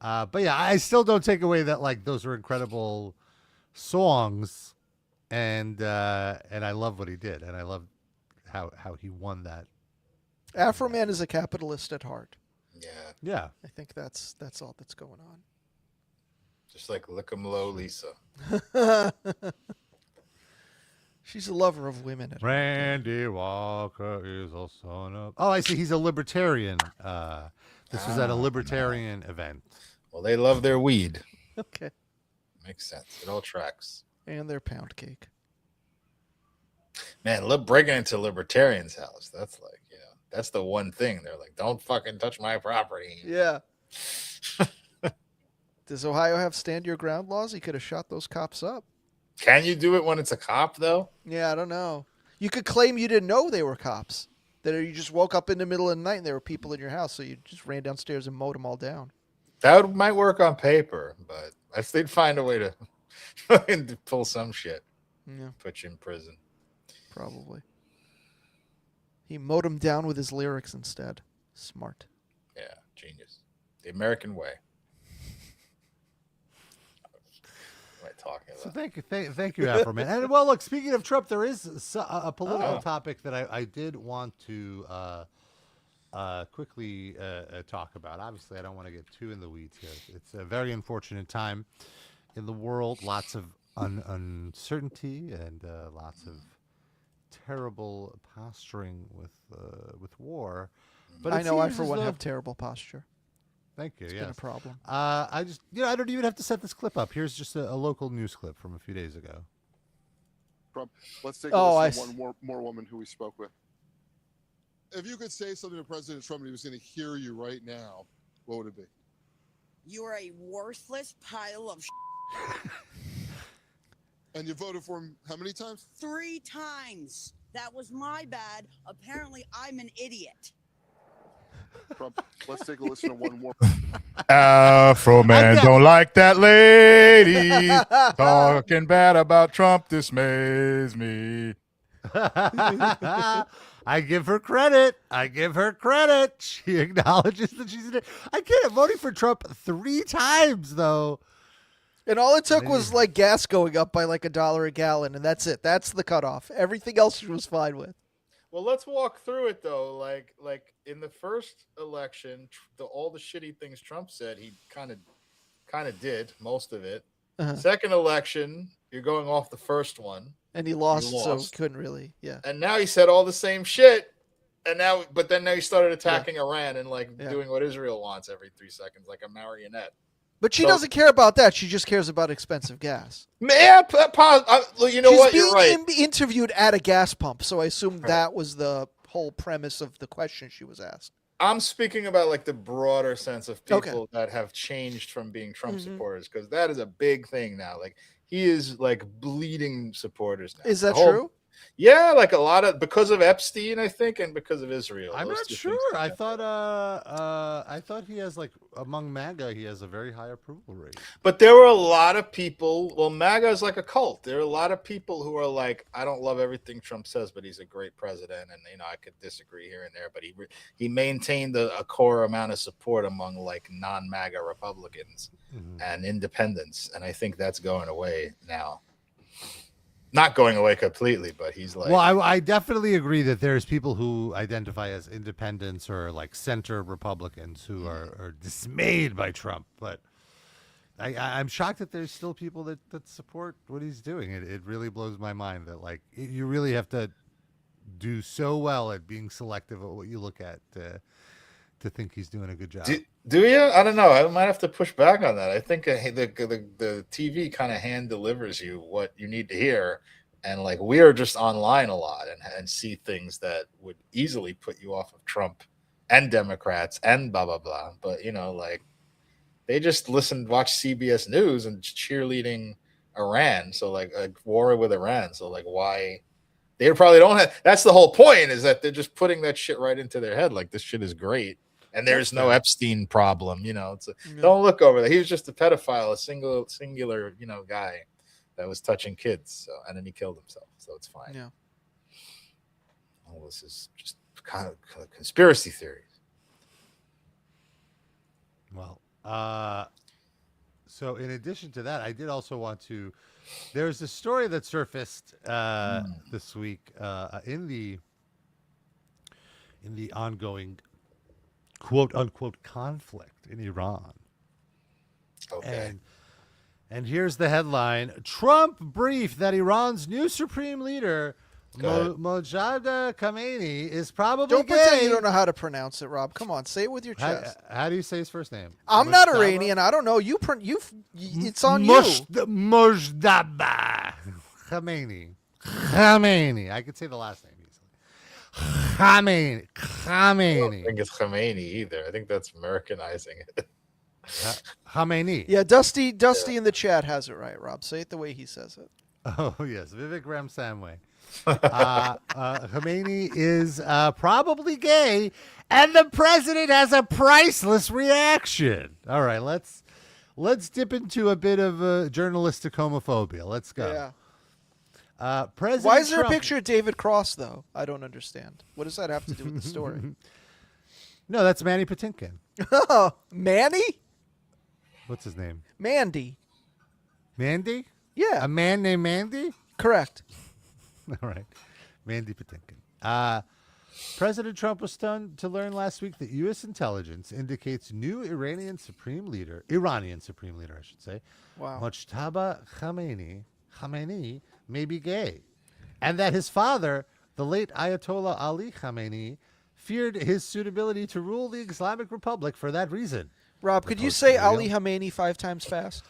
But yeah, I still don't take away that like those are incredible songs, and I love what he did, and I love how he won that. Afroman is a capitalist at heart. Yeah. I think that's all that's going on. Just like Lick 'em Low Lisa. She's a lover of women. Randy Walker is a son of... Oh, I see. He's a libertarian. This was at a libertarian event. Well, they love their weed. Okay. Makes sense. It all tracks. And their pound cake. Man, breaking into libertarians' house. That's like, that's the one thing. They're like, don't fucking touch my property. Yeah. Does Ohio have stand your ground laws? He could have shot those cops up. Can you do it when it's a cop, though? Yeah, I don't know. You could claim you didn't know they were cops. That you just woke up in the middle of the night and there were people in your house, so you just ran downstairs and mowed them all down. That might work on paper, but they'd find a way to pull some shit. Yeah. Put you in prison. Probably. He mowed them down with his lyrics instead. Smart. Yeah, genius. The American way. What am I talking about? So thank you, Afroman. And well, look, speaking of Trump, there is a political topic that I did want to quickly talk about. Obviously, I don't want to get too in the weeds here. It's a very unfortunate time in the world. Lots of uncertainty and lots of terrible posturing with war. But I know I, for one, have terrible posture. Thank you. It's been a problem. I just, I don't even have to set this clip up. Here's just a local news clip from a few days ago. Trump. Let's take a listen to one more woman who we spoke with. If you could say something to President Trump and he was going to hear you right now, what would it be? You are a worthless pile of And you voted for him how many times? 3 times. That was my bad. Apparently, I'm an idiot. Trump, let's take a listen to one more. Afroman don't like that lady. Talking bad about Trump dismays me. I give her credit. She acknowledges that she's an... I can't. Voting for Trump 3 times, though. And all it took was like gas going up by like $1 a gallon, and that's it. That's the cutoff. Everything else she was fine with. Well, let's walk through it though. Like in the first election, all the shitty things Trump said, he kind of did most of it. Second election, you're going off the first one, and he lost, so he couldn't really. Yeah. And now he said all the same shit, and now he started attacking Iran and doing what Israel wants every 3 seconds, like a marionette. But she doesn't care about that. She just cares about expensive gas. Yeah, you know what? You're right. She's being interviewed at a gas pump, so I assume that was the whole premise of the question she was asked. I'm speaking about like the broader sense of people that have changed from being Trump supporters, because that is a big thing now. Like he is like bleeding supporters now. Is that true? Yeah, like a lot of because of Epstein, I think, and because of Israel. I'm not sure. I thought he has like among MAGA, he has a very high approval rate. But there were a lot of people. Well, MAGA is like a cult. There are a lot of people who are like, I don't love everything Trump says, but he's a great president, and I could disagree here and there, but he maintained a core amount of support among like non-MAGA Republicans and independents, and I think that's going away now. Not going away completely, but he's like... Well, I definitely agree that there's people who identify as independents or like center Republicans who are dismayed by Trump. But I'm shocked that there's still people that support what he's doing. It really blows my mind that like you really have to do so well at being selective at what you look at to think he's doing a good job. Do you? I don't know. I might have to push back on that. I think the TV kind of hand delivers you what you need to hear. And like we are just online a lot and see things that would easily put you off of Trump and Democrats and blah, blah, blah. But, like they just watch CBS News and cheerleading Iran. So like a war with Iran. So like why they probably don't have. That's the whole point, is that they're just putting that shit right into their head. Like this shit is great, and there's no Epstein problem. It's don't look over there. He was just a pedophile, a singular guy that was touching kids. So and then he killed himself. So it's fine. Yeah. All this is just kind of conspiracy theories. Well, so in addition to that, I did also want to. There's a story that surfaced this week in the ongoing quote unquote conflict in Iran. Okay. And here's the headline: Trump briefed that Iran's new supreme leader Mojtaba Khamenei is probably Don't gay. pretend you don't know how to pronounce it, Rob. Come on, say it with your chest. How do you say his first name? I'm not Iranian. I don't know. It's on you. Mojtaba Khamenei. I could say the last name easily. Khamenei. I don't think it's Khomeini either. I think that's Americanizing it. Khamenei. Yeah, Dusty in the chat has it right, Rob. Say it the way he says it. Oh, yes. Vivek Ramsamway. Khomeini is probably gay, and the president has a priceless reaction. All right, let's dip into a bit of journalistic homophobia. Let's go. Yeah. President Why is there Trump... a picture of David Cross, though? I don't understand. What does that have to do with the story? No, that's Manny Patinkin. Oh, Manny? What's his name? Mandy. Mandy? Yeah. A man named Mandy? Correct. All right. Mandy Patinkin. President Trump was stunned to learn last week that U.S. intelligence indicates new Iranian supreme leader, I should say, wow, Mojtaba Khamenei may be gay, and that his father, the late Ayatollah Ali Khamenei, feared his suitability to rule the Islamic Republic for that reason. Rob, could you say Ali Khamenei 5 times fast?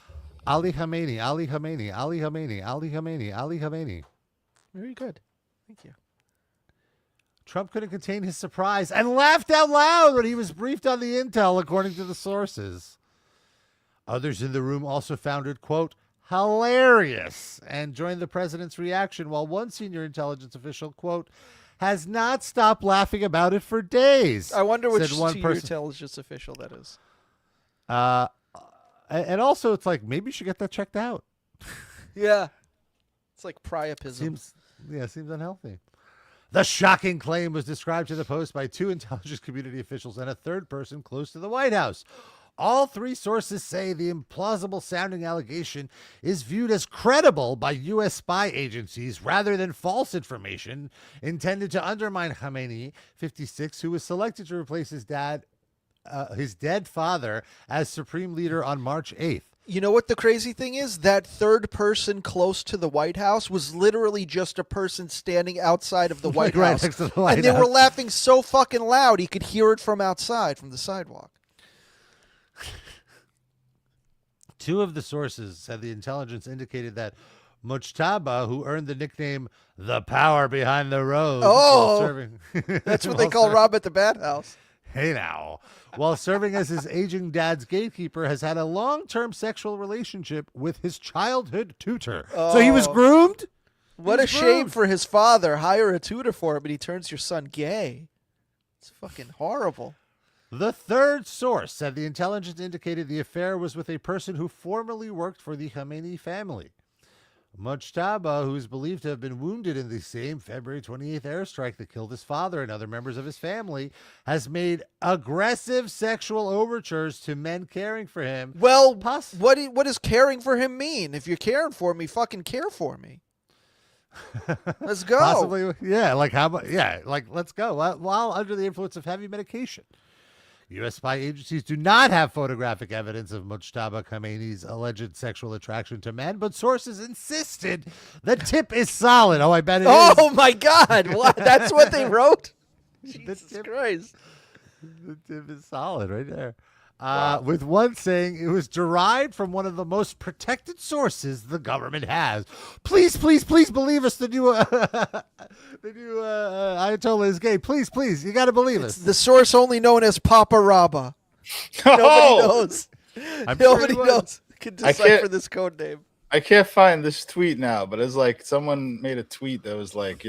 Ali Khamenei, Ali Khamenei, Ali Khamenei, Ali Khamenei, Ali Khamenei. Very good. Thank you. Trump couldn't contain his surprise and laughed out loud when he was briefed on the intel, according to the sources. Others in the room also found it, quote, hilarious, and joined the president's reaction, while one senior intelligence official, quote, has not stopped laughing about it for days. I wonder which senior intelligence official that is. And also, it's like, maybe you should get that checked out. Yeah. It's like priapism. Seems unhealthy. The shocking claim was described to the Post by 2 intelligence community officials and a third person close to the White House. All 3 sources say the implausible sounding allegation is viewed as credible by U.S. spy agencies rather than false information intended to undermine Khamenei, 56, who was selected to replace his dead father as supreme leader on March 8th. You know what the crazy thing is? That third person close to the White House was literally just a person standing outside of the White House. Next to the White and they House. were laughing so fucking loud he could hear it from outside, from the sidewalk. 2 of the sources said the intelligence indicated that Mojtaba, who earned the nickname the power behind the rose, while serving... That's what they call Rob at the Bad House. Hey now. While serving as his aging dad's gatekeeper, has had a long-term sexual relationship with his childhood tutor. So he was groomed? What a shame for his father. Hire a tutor for him, but he turns your son gay. It's fucking horrible. The third source said the intelligence indicated the affair was with a person who formerly worked for the Khamenei family. Mojtaba, who is believed to have been wounded in the same February 28th airstrike that killed his father and other members of his family, has made aggressive sexual overtures to men caring for him. Well, what does caring for him mean? If you're caring for me, fucking care for me. Let's go. Possibly, yeah. Like how about? Yeah, like let's go. While under the influence of heavy medication. U.S. spy agencies do not have photographic evidence of Mojtaba Khamenei's alleged sexual attraction to men, but sources insisted the tip is solid. Oh, I bet it is. Oh, my God. What? That's what they wrote? Jesus Christ. The tip is solid right there. Wow. With one saying it was derived from one of the most protected sources the government has. Please, please, please believe us. The new Ayatollah is gay. Please, please, you got to believe us. The source only known as Papa Rabba. Nobody knows. Nobody knows. Can decipher this code name. I can't find this tweet now, but it's like someone made a tweet that was like,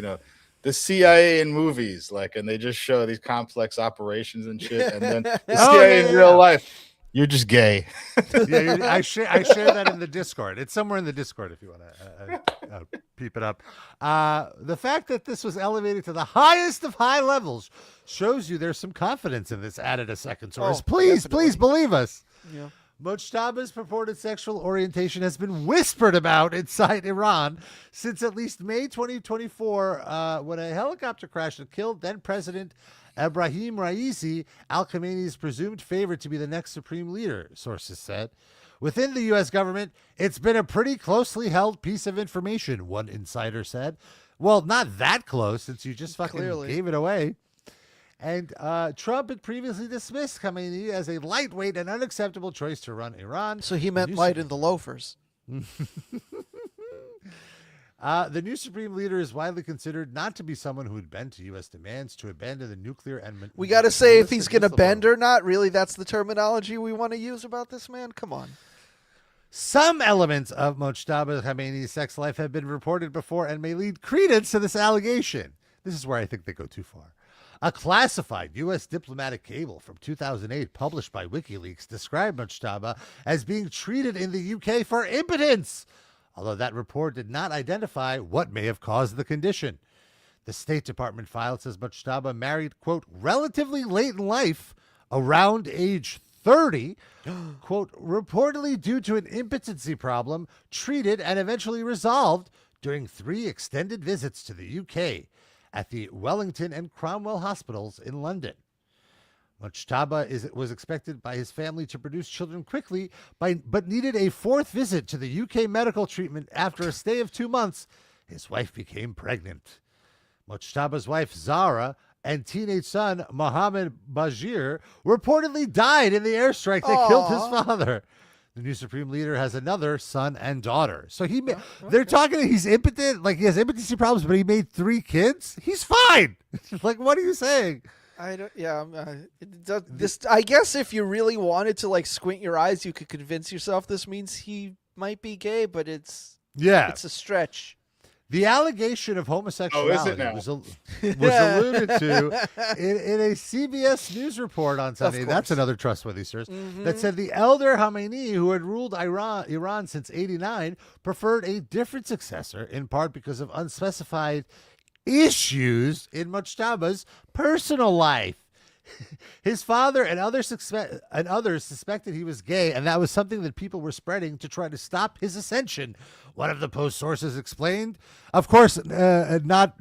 the CIA in movies, like, and they just show these complex operations and shit, and then the CIA in real life, you're just gay. I share that in the Discord. It's somewhere in the Discord if you want to peep it up. The fact that this was elevated to the highest of high levels shows you there's some confidence in this. Added a second source. Please believe us. Yeah. Mojtaba's purported sexual orientation has been whispered about inside Iran since at least May 2024, when a helicopter crash that killed then President Ebrahim Raisi, Al-Khamenei's presumed favorite to be the next supreme leader, sources said. Within the U.S. government, it's been a pretty closely held piece of information, one insider said. Well, not that close, since you just fucking gave it away. And Trump had previously dismissed Khamenei as a lightweight and unacceptable choice to run Iran. So he meant light in the loafers. The new supreme leader is widely considered not to be someone who would bend to U.S. demands to abandon the nuclear and... We got to say if he's going to bend or not. Really, that's the terminology we want to use about this man? Come on. Some elements of Mojtaba Khamenei's sex life have been reported before and may lead credence to this allegation. This is where I think they go too far. A classified U.S. diplomatic cable from 2008 published by WikiLeaks described Mojtaba as being treated in the UK for impotence, although that report did not identify what may have caused the condition. The State Department file says Mojtaba married, quote, relatively late in life, around age 30, quote, reportedly due to an impotency problem, treated and eventually resolved during 3 extended visits to the UK at the Wellington and Cromwell hospitals in London. Mojtaba was expected by his family to produce children quickly, but needed a 4th visit to the UK medical treatment after a stay of 2 months. His wife became pregnant. Mojtaba's wife, Zara, and teenage son, Mohammed Bajir, reportedly died in the airstrike that killed his father. The new supreme leader has another son and daughter. So they're talking, he's impotent, like he has impotency problems, but he made 3 kids. He's fine. Like, what are you saying? I don't. Yeah. This. I guess if you really wanted to like squint your eyes, you could convince yourself this means he might be gay, but it's a stretch. The allegation of homosexuality was alluded to in a CBS News report on Sunday. That's another trustworthy source that said the elder Khamenei, who had ruled Iran since '89, preferred a different successor, in part because of unspecified issues in Mojtaba's personal life. His father and others suspected he was gay, and that was something that people were spreading to try to stop his ascension. One of the Post sources explained, of course, not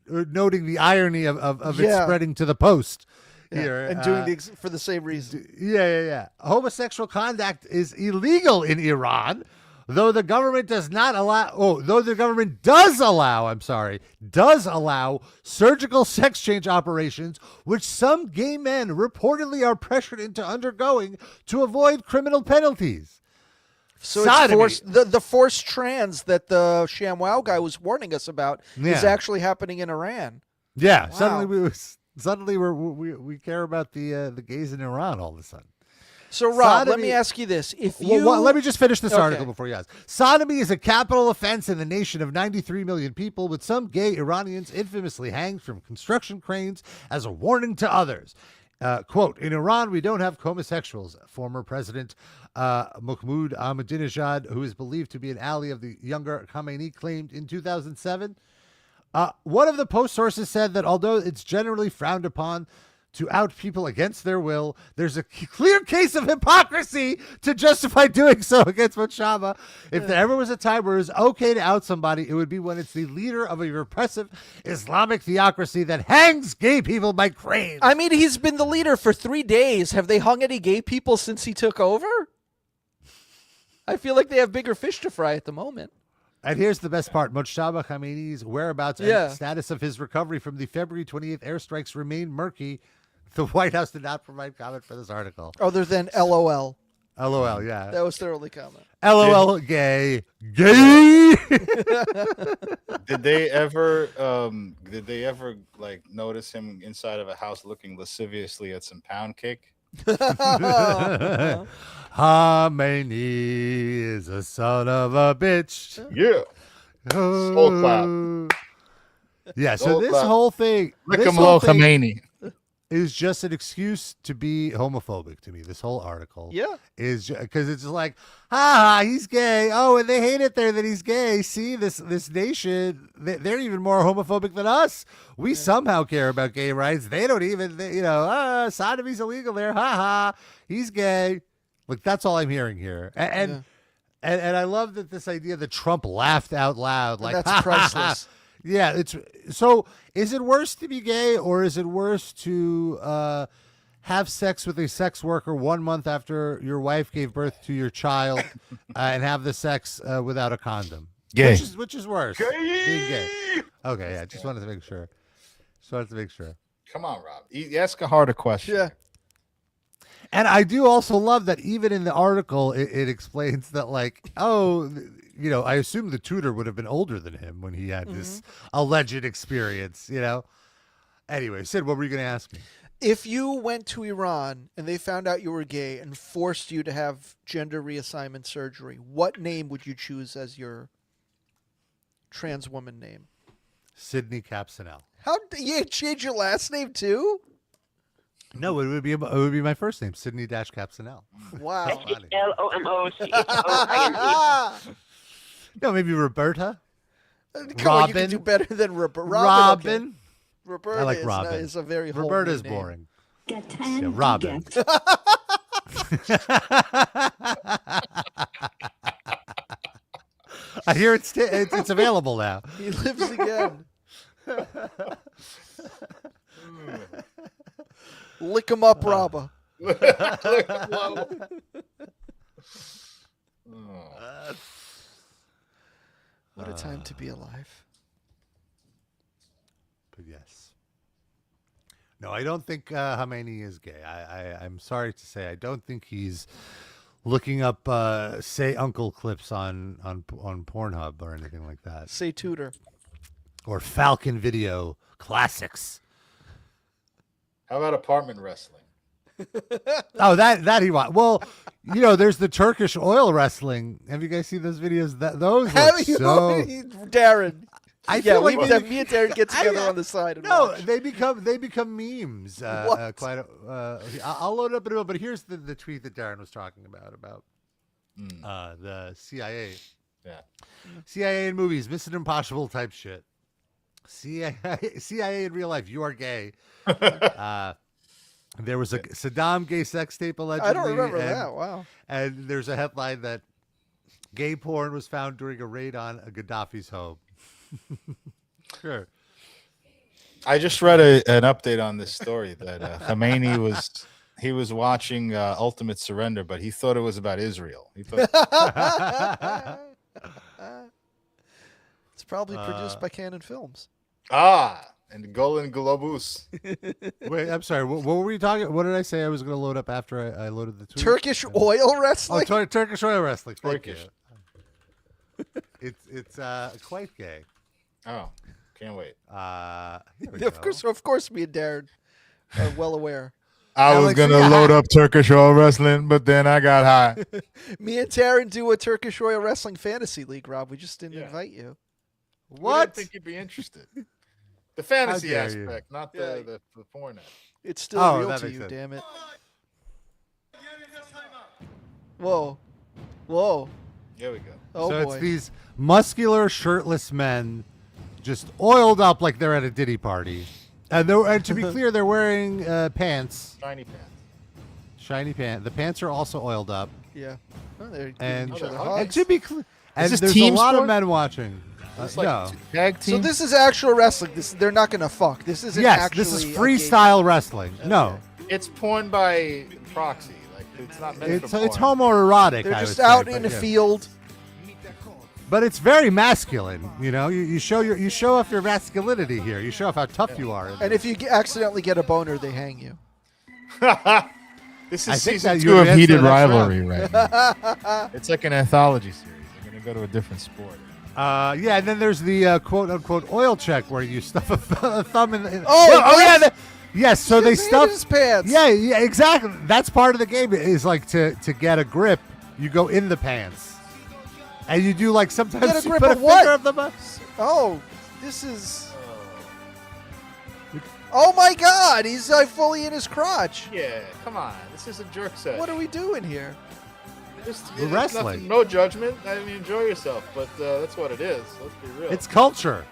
noting the irony of it spreading to the Post here and doing for the same reason. Yeah. Homosexual conduct is illegal in Iran. Though the government does allow surgical sex change operations, which some gay men reportedly are pressured into undergoing to avoid criminal penalties. So it's the forced trans that the ShamWow guy was warning us about is actually happening in Iran. Yeah, wow. suddenly we care about the gays in Iran all of a sudden. So, Rob, let me ask you this. Let me just finish this article before you ask. Sodomy is a capital offense in the nation of 93 million people, with some gay Iranians infamously hanged from construction cranes as a warning to others. Quote, in Iran, we don't have homosexuals. Former President Mahmoud Ahmadinejad, who is believed to be an ally of the younger Khamenei, claimed in 2007. One of the Post sources said that although it's generally frowned upon to out people against their will, there's a clear case of hypocrisy to justify doing so against Mojtaba. If there ever was a time where it was okay to out somebody, it would be when it's the leader of a repressive Islamic theocracy that hangs gay people by cranes. I mean, he's been the leader for 3 days. Have they hung any gay people since he took over? I feel like they have bigger fish to fry at the moment. And here's the best part. Mojtaba Khamenei's whereabouts and status of his recovery from the February 28th airstrikes remain murky. The White House did not provide comment for this article. Other than LOL. LOL, yeah. That was their only comment. LOL, gay. Gay! Did they ever like notice him inside of a house looking lasciviously at some pound cake? Khomeini is a son of a bitch. Yeah. Soul clap. Yeah, so Soul this clap. whole thing, Lick 'em low, Khomeini. is just an excuse to be homophobic to me. This whole article, Yeah, is because it's just like, ha, he's gay. Oh, and they hate it there that he's gay. See, this nation, they're even more homophobic than us. We somehow care about gay rights. They don't even, sodomy's illegal there. Ha, he's gay. Like, that's all I'm hearing here. And I love that this idea that Trump laughed out loud. Like, that's priceless. Yeah, so is it worse to be gay, or is it worse to have sex with a sex worker 1 month after your wife gave birth to your child and have the sex without a condom? Gay. Which is worse? Being gay. Okay, yeah, just wanted to make sure. Come on, Rob. Ask a harder question. Yeah. And I do also love that even in the article, it explains that, like, I assume the tutor would have been older than him when he had this alleged experience, Anyway, Sid, what were you going to ask me? If you went to Iran and they found out you were gay and forced you to have gender reassignment surgery, what name would you choose as your trans woman name? Sydney Capsonell. How you change your last name too? No, it would be my first name, Sydney Capsonell. Wow. Lomocinee. No, maybe Roberta. Come on, you can do better than Robin. Robin. Roberta I like Robin. is a very Roberta's homely name. boring. Yeah, Robin. I hear it's available now. He lives again. Lick him up, Robba. What a time to be alive. But yes. No, I don't think Khomeini is gay. I'm sorry to say, I don't think he's looking up Say Uncle clips on Pornhub or anything like that. Say Tutor. Or Falcon Video Classics. How about apartment wrestling? Oh, that he wants. Well, there's the Turkish oil wrestling. Have you guys seen those videos? Those look so. Darren. I feel like me and Darren get together on the side. And watch. they become memes. I'll load it up in a minute. But here's the tweet that Darren was talking about the CIA. Yeah, CIA in movies, Mission Impossible type shit. CIA in real life, you are gay. There was a Saddam gay sex tape allegedly. I don't remember that. Wow. And there's a headline that gay porn was found during a raid on Gaddafi's home. Sure. I just read an update on this story that Khomeini was watching Ultimate Surrender, but he thought it was about Israel. He thought it's probably produced by Canon Films. And Golden Globus. Wait, I'm sorry. What were we talking? What did I say I was going to load up after I loaded the tweet? Turkish oil wrestling. Oh, Turkish oil wrestling. Thank Turkish. you. It's quite gay. Oh, can't wait. Of course, me and Darren are well aware. I was going to load up Turkish oil wrestling, but then I got high. Me and Darren do a Turkish oil wrestling fantasy league, Rob. We just didn't invite you. What? I didn't think you'd be interested. The fantasy dare aspect, you. not the porn. It's still real that to makes you, sense. damn it. Whoa. Here we go. Oh, so boy. it's these muscular, shirtless men just oiled up like they're at a Diddy party. And to be clear, they're wearing pants. Shiny pants. The pants are also oiled up. Yeah. Oh, they're And, giving each other and hugs. to be clear, and this there's team a lot of sport? men watching. No. Tag team. So this is actual wrestling. They're not going to fuck. This isn't Yes, actually this is a freestyle wrestling. No. It's porn by proxy. Like it's not meant for porn. It's homoerotic. They're I just would out say, in but a yeah. field. But it's very masculine, You show off your masculinity here. You show off how tough you are. And if you accidentally get a boner, they hang you. This I is think season that 2 you of answered Heated that Rivalry right now. It's like an anthology series. They're going to go to a different sport. And then there's the quote-unquote oil check where you stuff a thumb in the... Oh, yeah, Yes, so they stuff his pants. Yeah, exactly. That's part of the game. Is like to get a grip, you go in the pants, and you do like sometimes Get a you grip put of a what? finger up the butt. Oh, this is. Oh my God! He's fully in his crotch. Yeah, come on. This is a jerk set. What are we doing here? We're wrestling. No judgment. I mean, enjoy yourself, but that's what it is. Let's be real. It's culture.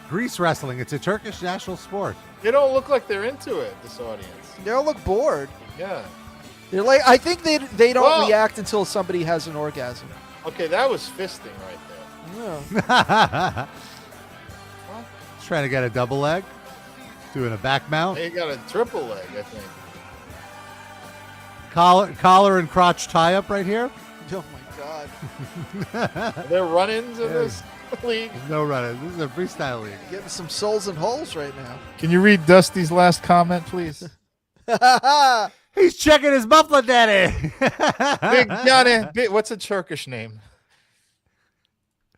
Greece wrestling. It's a Turkish national sport. They don't look like they're into it. This audience. They all look bored. Yeah. They're like, I think they don't Well- react until somebody has an orgasm. Okay, that was fisting right there. Yeah. Trying to get a double leg. Doing a back mount. They got a triple leg, I think. Collar and crotch tie up right here. Oh my God. Are there run-ins in this league? No running. This is a freestyle league. Getting some souls and holes right now. Can you read Dusty's last comment, please? He's checking his muffler, daddy. Big Johnny. What's a Turkish name?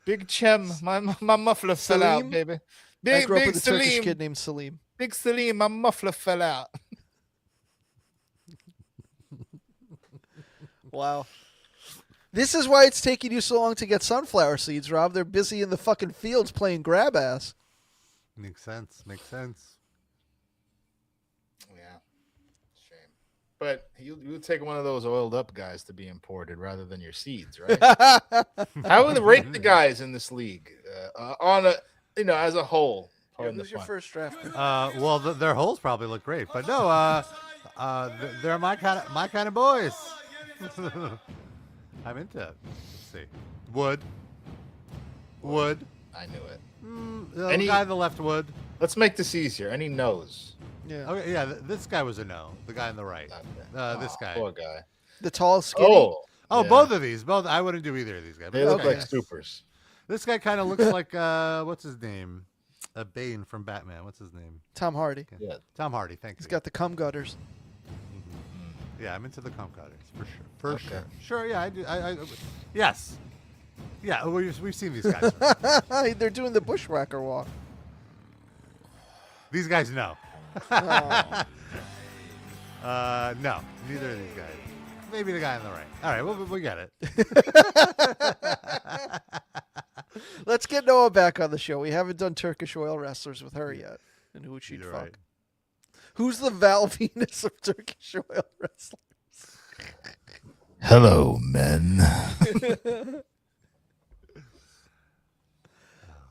Big Chem. My muffler fell out, Salim? baby. I grew up with a Salim. Turkish kid named Salim. Big Salim, my muffler fell out. Wow. This is why it's taking you so long to get sunflower seeds, Rob. They're busy in the fucking fields playing grab ass. Makes sense. Makes sense. Yeah. Shame. But you take one of those oiled up guys to be imported rather than your seeds, right? How would they rate the guys in this league on a as a whole? Who's your first draft pick? Well, their holes probably look great, but no, they're my kind of boys. I'm into it. Let's see. Wood. I knew it. The guy on the left would. Let's make this easier. Any no's? Yeah. Okay. Yeah. This guy was a no. The guy on the right. This guy. Poor guy. The tall, skinny. Oh, yeah. both of these. Both. I wouldn't do either of these guys. They look like supers. This guy kind of looks like what's his name? Bane from Batman. What's his name? Tom Hardy. Yeah. Tom Hardy. Thank you. He's got the cum gutters. Yeah, I'm into the cum cutters for sure. For sure. Sure. Yeah, I do. Yes. Yeah, we've seen these guys. They're doing the bushwhacker walk. These guys, no. Oh. No, neither of these guys. Maybe the guy on the right. All right, we got it. Let's get Noah back on the show. We haven't done Turkish oil wrestlers with her yet, and who she'd You're fuck. right. Who's the Val Venus of Turkish oil wrestlers? Hello, men.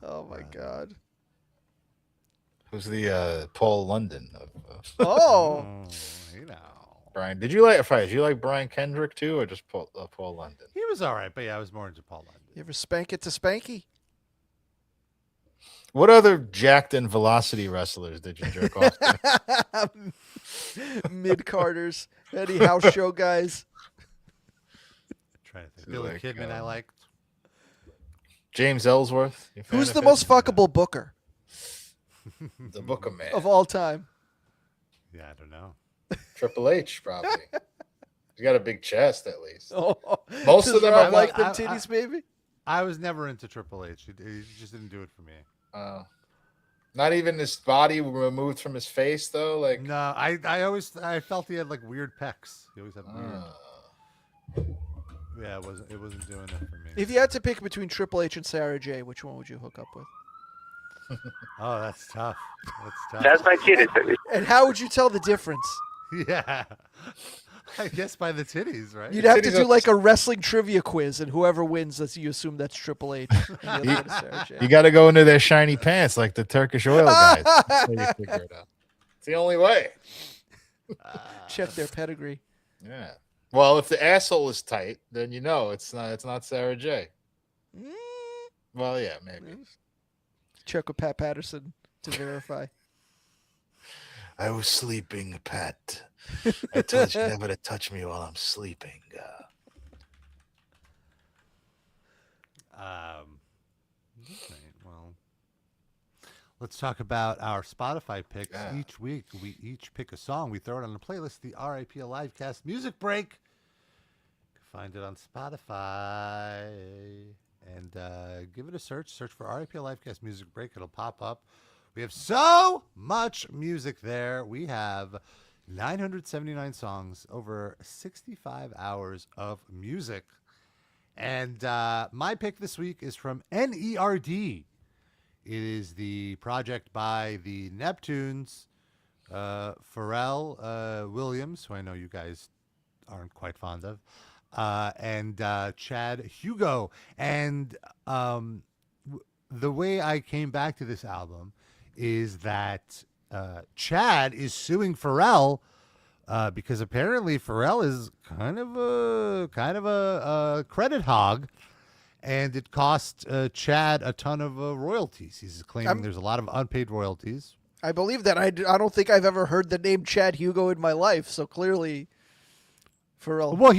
Oh my God. Who's the Paul London of Oh. Brian? Did you like Brian Kendrick too, or just Paul London? He was all right, but yeah, I was more into Paul London. You ever spank it to Spanky? What other jacked and velocity wrestlers did you jerk off to? Mid-carders. Any house show guys? Trying to think. Billy Kidman, I liked. James Ellsworth. You a fan Who's of the his? most fuckable booker The Booker Man. of all time? Yeah, I don't know. Triple H, probably. He's got a big chest, at least. Oh, Most does of them Rob are like them titties, baby. I was never into Triple H. He just didn't do it for me. Not even his body removed from his face, though. Like No, I felt he had like weird pecs. He always had weird. Yeah, it wasn't doing it for me. If you had to pick between Triple H and Sarah J, which one would you hook up with? Oh, that's tough. That's my titties. And how would you tell the difference? Yeah. I guess by the titties, right? You'd have to do like a wrestling trivia quiz, and whoever wins, you assume that's Triple H. And the other one is Sarah J. you got to go into their shiny pants like the Turkish oil guys. That's how you figure it out. It's the only way. Check their pedigree. Yeah. Well, if the asshole is tight, then you know it's not Sarah J. Well, yeah, maybe. Check with Pat Patterson to verify. I was sleeping, Pat. I told you never to touch me while I'm sleeping. Well, let's talk about our Spotify picks. Yeah. Each week, we each pick a song. We throw it on the playlist, the RIP Livecast Music Break. You can find it on Spotify. And give it a search. Search for RIP Livecast Music Break. It'll pop up. We have so much music there. We have 979 songs, over 65 hours of music. And my pick this week is from NERD. It is the project by the Neptunes, Pharrell Williams, who I know you guys aren't quite fond of, and Chad Hugo. And the way I came back to this album is that Chad is suing Pharrell because apparently Pharrell is kind of a credit hog. And it cost Chad a ton of royalties. He's claiming there's a lot of unpaid royalties. I believe that. I don't think I've ever heard the name Chad Hugo in my life. So clearly, Pharrell. Well,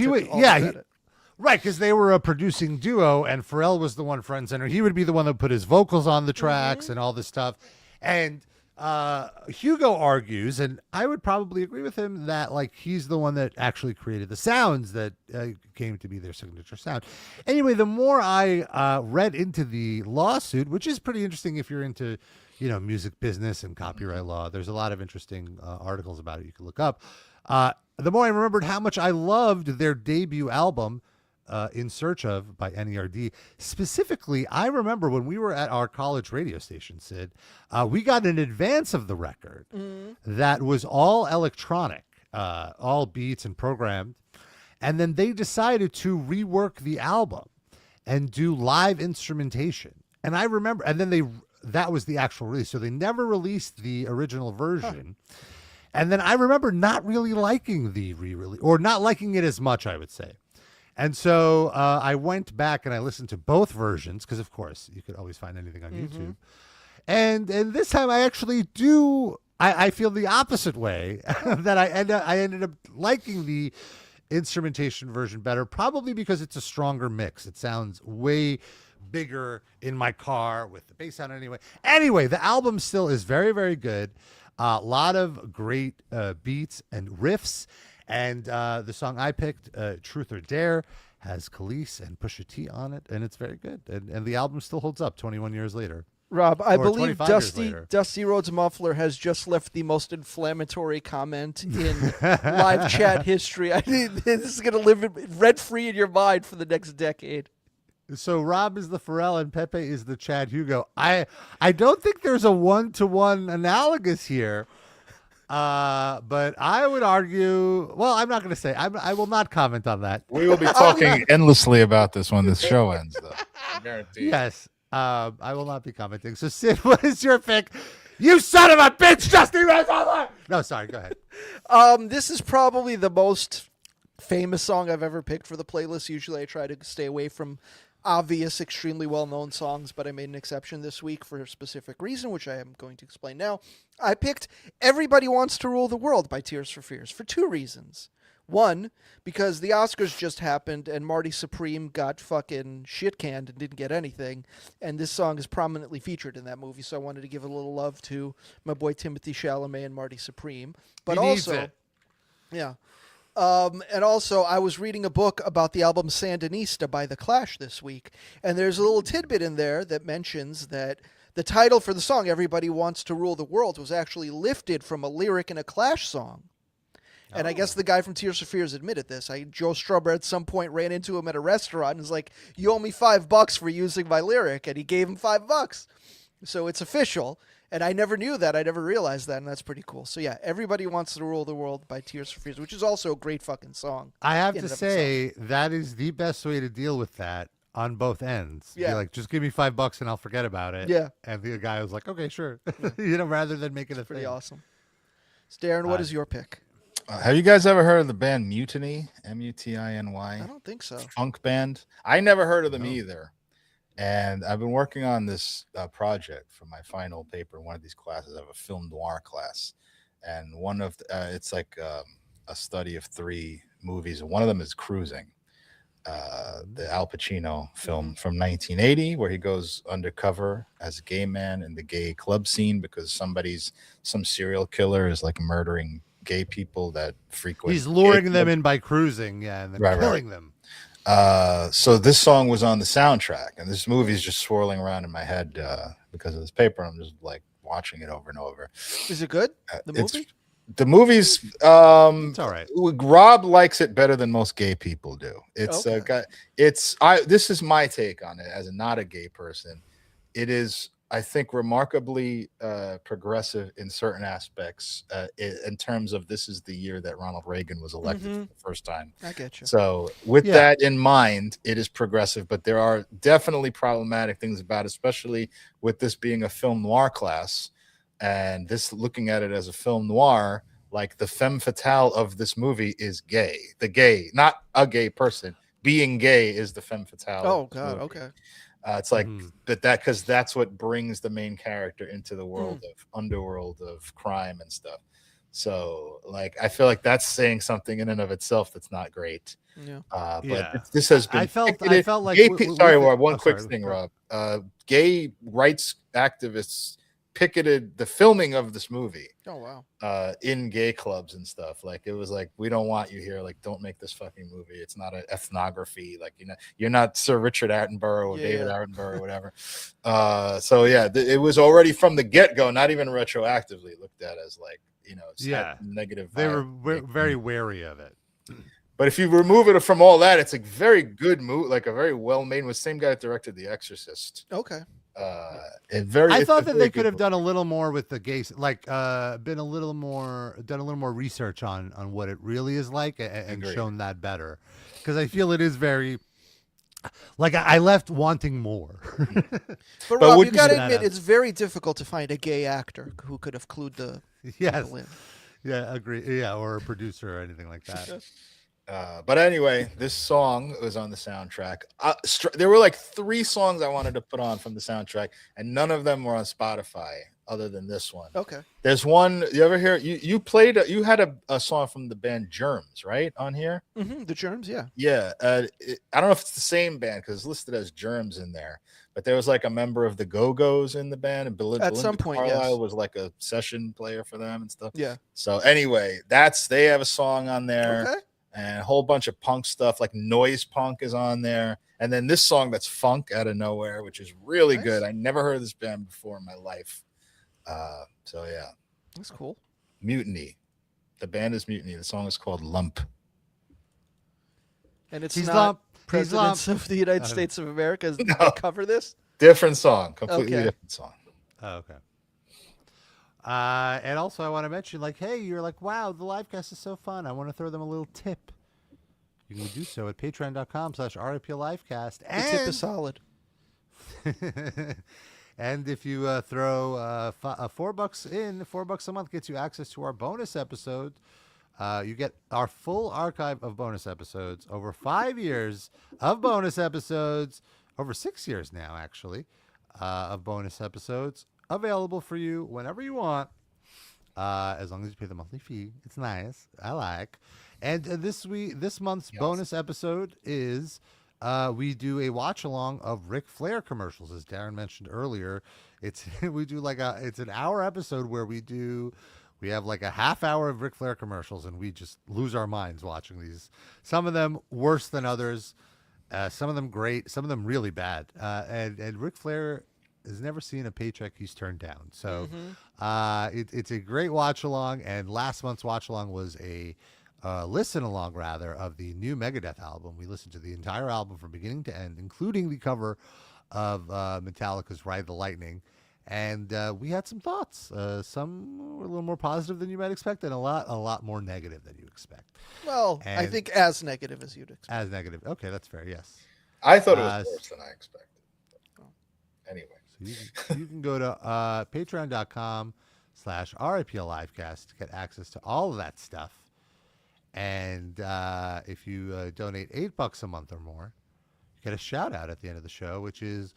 right, because they were a producing duo, and Pharrell was the one front and center. He would be the one that put his vocals on the tracks and all this stuff. And Hugo argues, and I would probably agree with him, that like he's the one that actually created the sounds that came to be their signature sound. Anyway, the more I read into the lawsuit, which is pretty interesting if you're into, music business and copyright law, there's a lot of interesting articles about it you can look up. The more I remembered how much I loved their debut album, In Search Of by NERD. Specifically, I remember when we were at our college radio station, Sid, we got an advance of the record that was all electronic, all beats and programmed. And then they decided to rework the album and do live instrumentation. And I remember, and then that was the actual release. So they never released the original version. And then I remember not really liking the re-release, or not liking it as much, I would say. And so I went back and I listened to both versions because, of course, you could always find anything on YouTube. And this time I actually I feel the opposite way, that I ended up liking the instrumentation version better, probably because it's a stronger mix. It sounds way bigger in my car with the bass sound anyway. Anyway, the album still is very, very good. A lot of great beats and riffs. And the song I picked, Truth or Dare, has Khalees and Pusha T on it, and it's very good. And the album still holds up 21 years later. Rob, I believe Dusty Rhodes Muffler has just left the most inflammatory comment in live chat history. This is going to live rent-free in your mind for the next decade. So Rob is the Pharrell and Pepe is the Chad Hugo. I don't think there's a one-to-one analogous here. But I would argue, well, I'm not going to say, I will not comment on that. We will be talking endlessly about this when this show ends, though. I guarantee. Yes. I will not be commenting. So Sid, what is your pick? You son of a bitch, Justin Rose. No, sorry, go ahead. This is probably the most famous song I've ever picked for the playlist. Usually I try to stay away from obvious, extremely well-known songs, but I made an exception this week for a specific reason, which I am going to explain now. I picked Everybody Wants to Rule the World by Tears for Fears for two reasons. One, because the Oscars just happened and Marty Supreme got fucking shit-canned and didn't get anything, and this song is prominently featured in that movie, so I wanted to give a little love to my boy Timothée Chalamet and Marty Supreme. But he needs also, it. Yeah. And also, I was reading a book about the album Sandinista by The Clash this week, and there's a little tidbit in there that mentions that the title for the song, Everybody Wants to Rule the World, was actually lifted from a lyric in a Clash song. And I guess the guy from Tears for Fears admitted this. Joe Strummer at some point ran into him at a restaurant and was like, "You owe me $5 for using my lyric," and he gave him $5. So it's official. And I never knew that. I never realized that, and that's pretty cool. So yeah, Everybody Wants to Rule the World by Tears for Fears, which is also a great fucking song. I have to say, that is the best way to deal with that on both ends. Yeah. Be like, just give me $5 and I'll forget about it. Yeah. And the guy was like, okay, sure. Rather than making it pretty awesome. So Darren, what is your pick? Have you guys ever heard of the band Mutiny? M-U-T-I-N-Y? I don't think so. Funk band. I never heard of them either. And I've been working on this project for my final paper in one of these classes. I have a film noir class. And one of it's like a study of 3 movies. And one of them is Cruising, the Al Pacino film from 1980, where he goes undercover as a gay man in the gay club scene because some serial killer is like murdering gay people that frequent. He's luring them in by cruising, and then killing them. So this song was on the soundtrack, and this movie is just swirling around in my head because of this paper. I'm just like watching it over and over. Is it good? The movie? The movie's it's all right. Rob likes it better than most gay people do. It's Okay. this is my take on it as not a gay person. It is, I think, remarkably progressive in certain aspects in terms of this is the year that Ronald Reagan was elected for the first time. I get you. So with that in mind, it is progressive, but there are definitely problematic things about it, especially with this being a film noir class and this looking at it as a film noir. Like the femme fatale of this movie is gay. The gay, not a gay person. Being gay is the femme fatale. Oh God. Okay. It's like that because that's what brings the main character into the world of underworld of crime and stuff. So like I feel like that's saying something in and of itself that's not great. Yeah. But this has been. I felt like. One quick thing, Rob. Gay rights activists picketed the filming of this movie. Oh wow. In gay clubs and stuff. Like it was like, we don't want you here. Like, don't make this fucking movie. It's not an ethnography. Like, you know, you're not Sir Richard Attenborough or David Attenborough or whatever. So yeah, it was already from the get-go, not even retroactively looked at as like, you know, it's negative. They were very wary of it. But if you remove it from all that, it's a very good movie, like a very well made. Was the same guy that directed The Exorcist. Okay. I thought that they could have done a little more with the gays, like done a little more research on what it really is like and shown that better, because I feel it is very. Like I left wanting more. But Rob, you gotta admit, it's very difficult to find a gay actor who could have clued the people in. Yeah, agree. Yeah, or a producer or anything like that. But anyway, this song was on the soundtrack. There were like 3 songs I wanted to put on from the soundtrack, and none of them were on Spotify other than this one. Okay. There's one. You ever hear? You had a song from the band Germs, right, on here? Mm-hmm, the Germs, yeah. Yeah. I don't know if it's the same band because it's listed as Germs in there. But there was like a member of the Go-Go's in the band, and Belinda some point, Carlisle was like a session player for them and stuff. Yeah. So anyway, they have a song on there. Okay. And a whole bunch of punk stuff, like noise punk is on there. And then this song that's funk out of nowhere, which is really good. I never heard of this band before in my life. So yeah. That's cool. Mutiny. The band is Mutiny. The song is called Lump. And it's not Presidents of the United States of America that cover this? Different song. Completely different song. Oh, okay. And also I want to mention, like, hey, you're like, wow, the livecast is so fun. I want to throw them a little tip. You can do so at patreon.com/RIPLivecast. The tip is solid. And if you throw $4 in, $4 a month gets you access to our bonus episode. You get our full archive of bonus episodes, over 5 years of bonus episodes, over 6 years now, actually, of bonus episodes. Available for you whenever you want, as long as you pay the monthly fee. It's nice. I like. And this month's bonus episode is we do a watch along of Ric Flair commercials, as Darren mentioned earlier. It's an hour episode where we have like a half hour of Ric Flair commercials, and we just lose our minds watching these. Some of them worse than others, some of them great, some of them really bad. And Ric Flair has never seen a paycheck he's turned down. So it's a great watch along. And last month's watch along was a listen along, rather, of the new Megadeth album. We listened to the entire album from beginning to end, including the cover of Metallica's Ride the Lightning. And we had some thoughts. Some were a little more positive than you might expect, and a lot more negative than you expect. Well, I think as negative as you'd expect. As negative. Okay, that's fair, yes. I thought it was worse than I expected. Anyway. So you can go to patreon.com/RIPLivecast to get access to all of that stuff. And if you donate $8 a month or more, you get a shout out at the end of the show, which is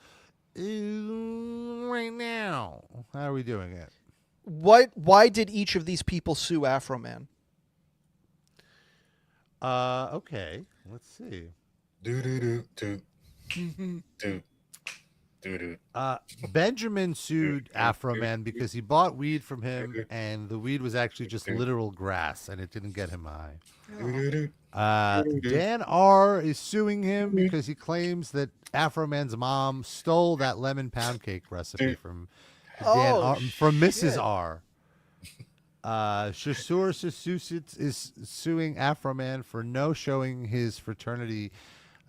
right now. How are we doing it? Why did each of these people sue Afroman? Okay, let's see. Benjamin sued Afroman because he bought weed from him, and the weed was actually just literal grass, and it didn't get him high. Dan R is suing him because he claims that Afroman's mom stole that lemon pound cake recipe from from Mrs. R. Shasur Sasusit is suing Afroman for no showing his fraternity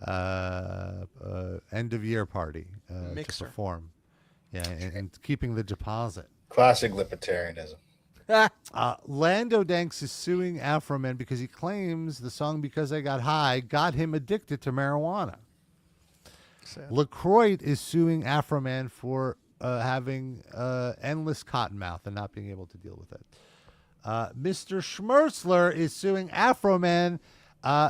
end of year party to perform. Yeah, and keeping the deposit. Classic libertarianism. Lando Danks is suing Afroman because he claims the song "Because I Got High" got him addicted to marijuana. LaCroix is suing Afroman for having endless cottonmouth and not being able to deal with it. Mr. Schmertzler is suing Afroman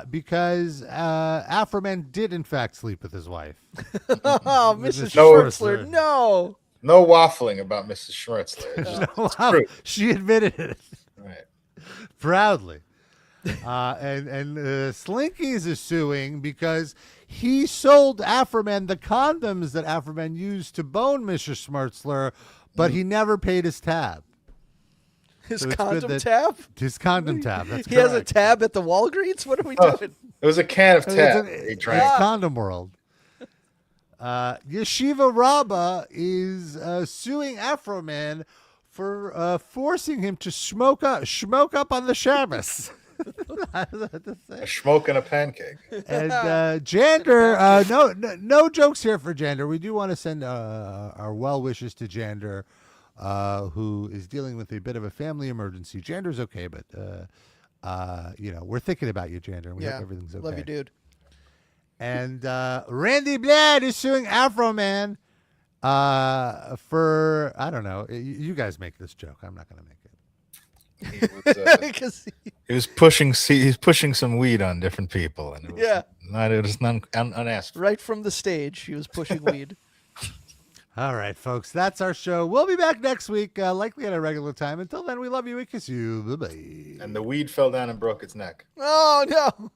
because Afroman did in fact sleep with his wife. Oh, Mrs. Schmertzler, no. No waffling about Mrs. Schmertzler. She admitted it. Right. Proudly. And Slinkies is suing because he sold Afroman the condoms that Afroman used to bone Mr. Schmertzler, but he never paid his tab. His condom tab? His condom tab. That's he has a tab at the Walgreens? What are we doing? It was a can of tab. It's Condom World. Yeshiva Rabbah is suing Afroman for forcing him to smoke up on the Shabbos. A smoke and a pancake. And Jander, no jokes here for Jander. We do want to send our well wishes to Jander, who is dealing with a bit of a family emergency. Jander's okay, but we're thinking about you, Jander. And we hope everything's okay. Love you, dude. And Randy Blad is suing Afroman for, I don't know. You guys make this joke. I'm not going to make it. He was pushing some weed on different people, and it was unasked. Right from the stage, he was pushing weed. All right, folks, that's our show. We'll be back next week, likely at a regular time. Until then, we love you. We kiss you. Bye-bye. And the weed fell down and broke its neck. Oh, no.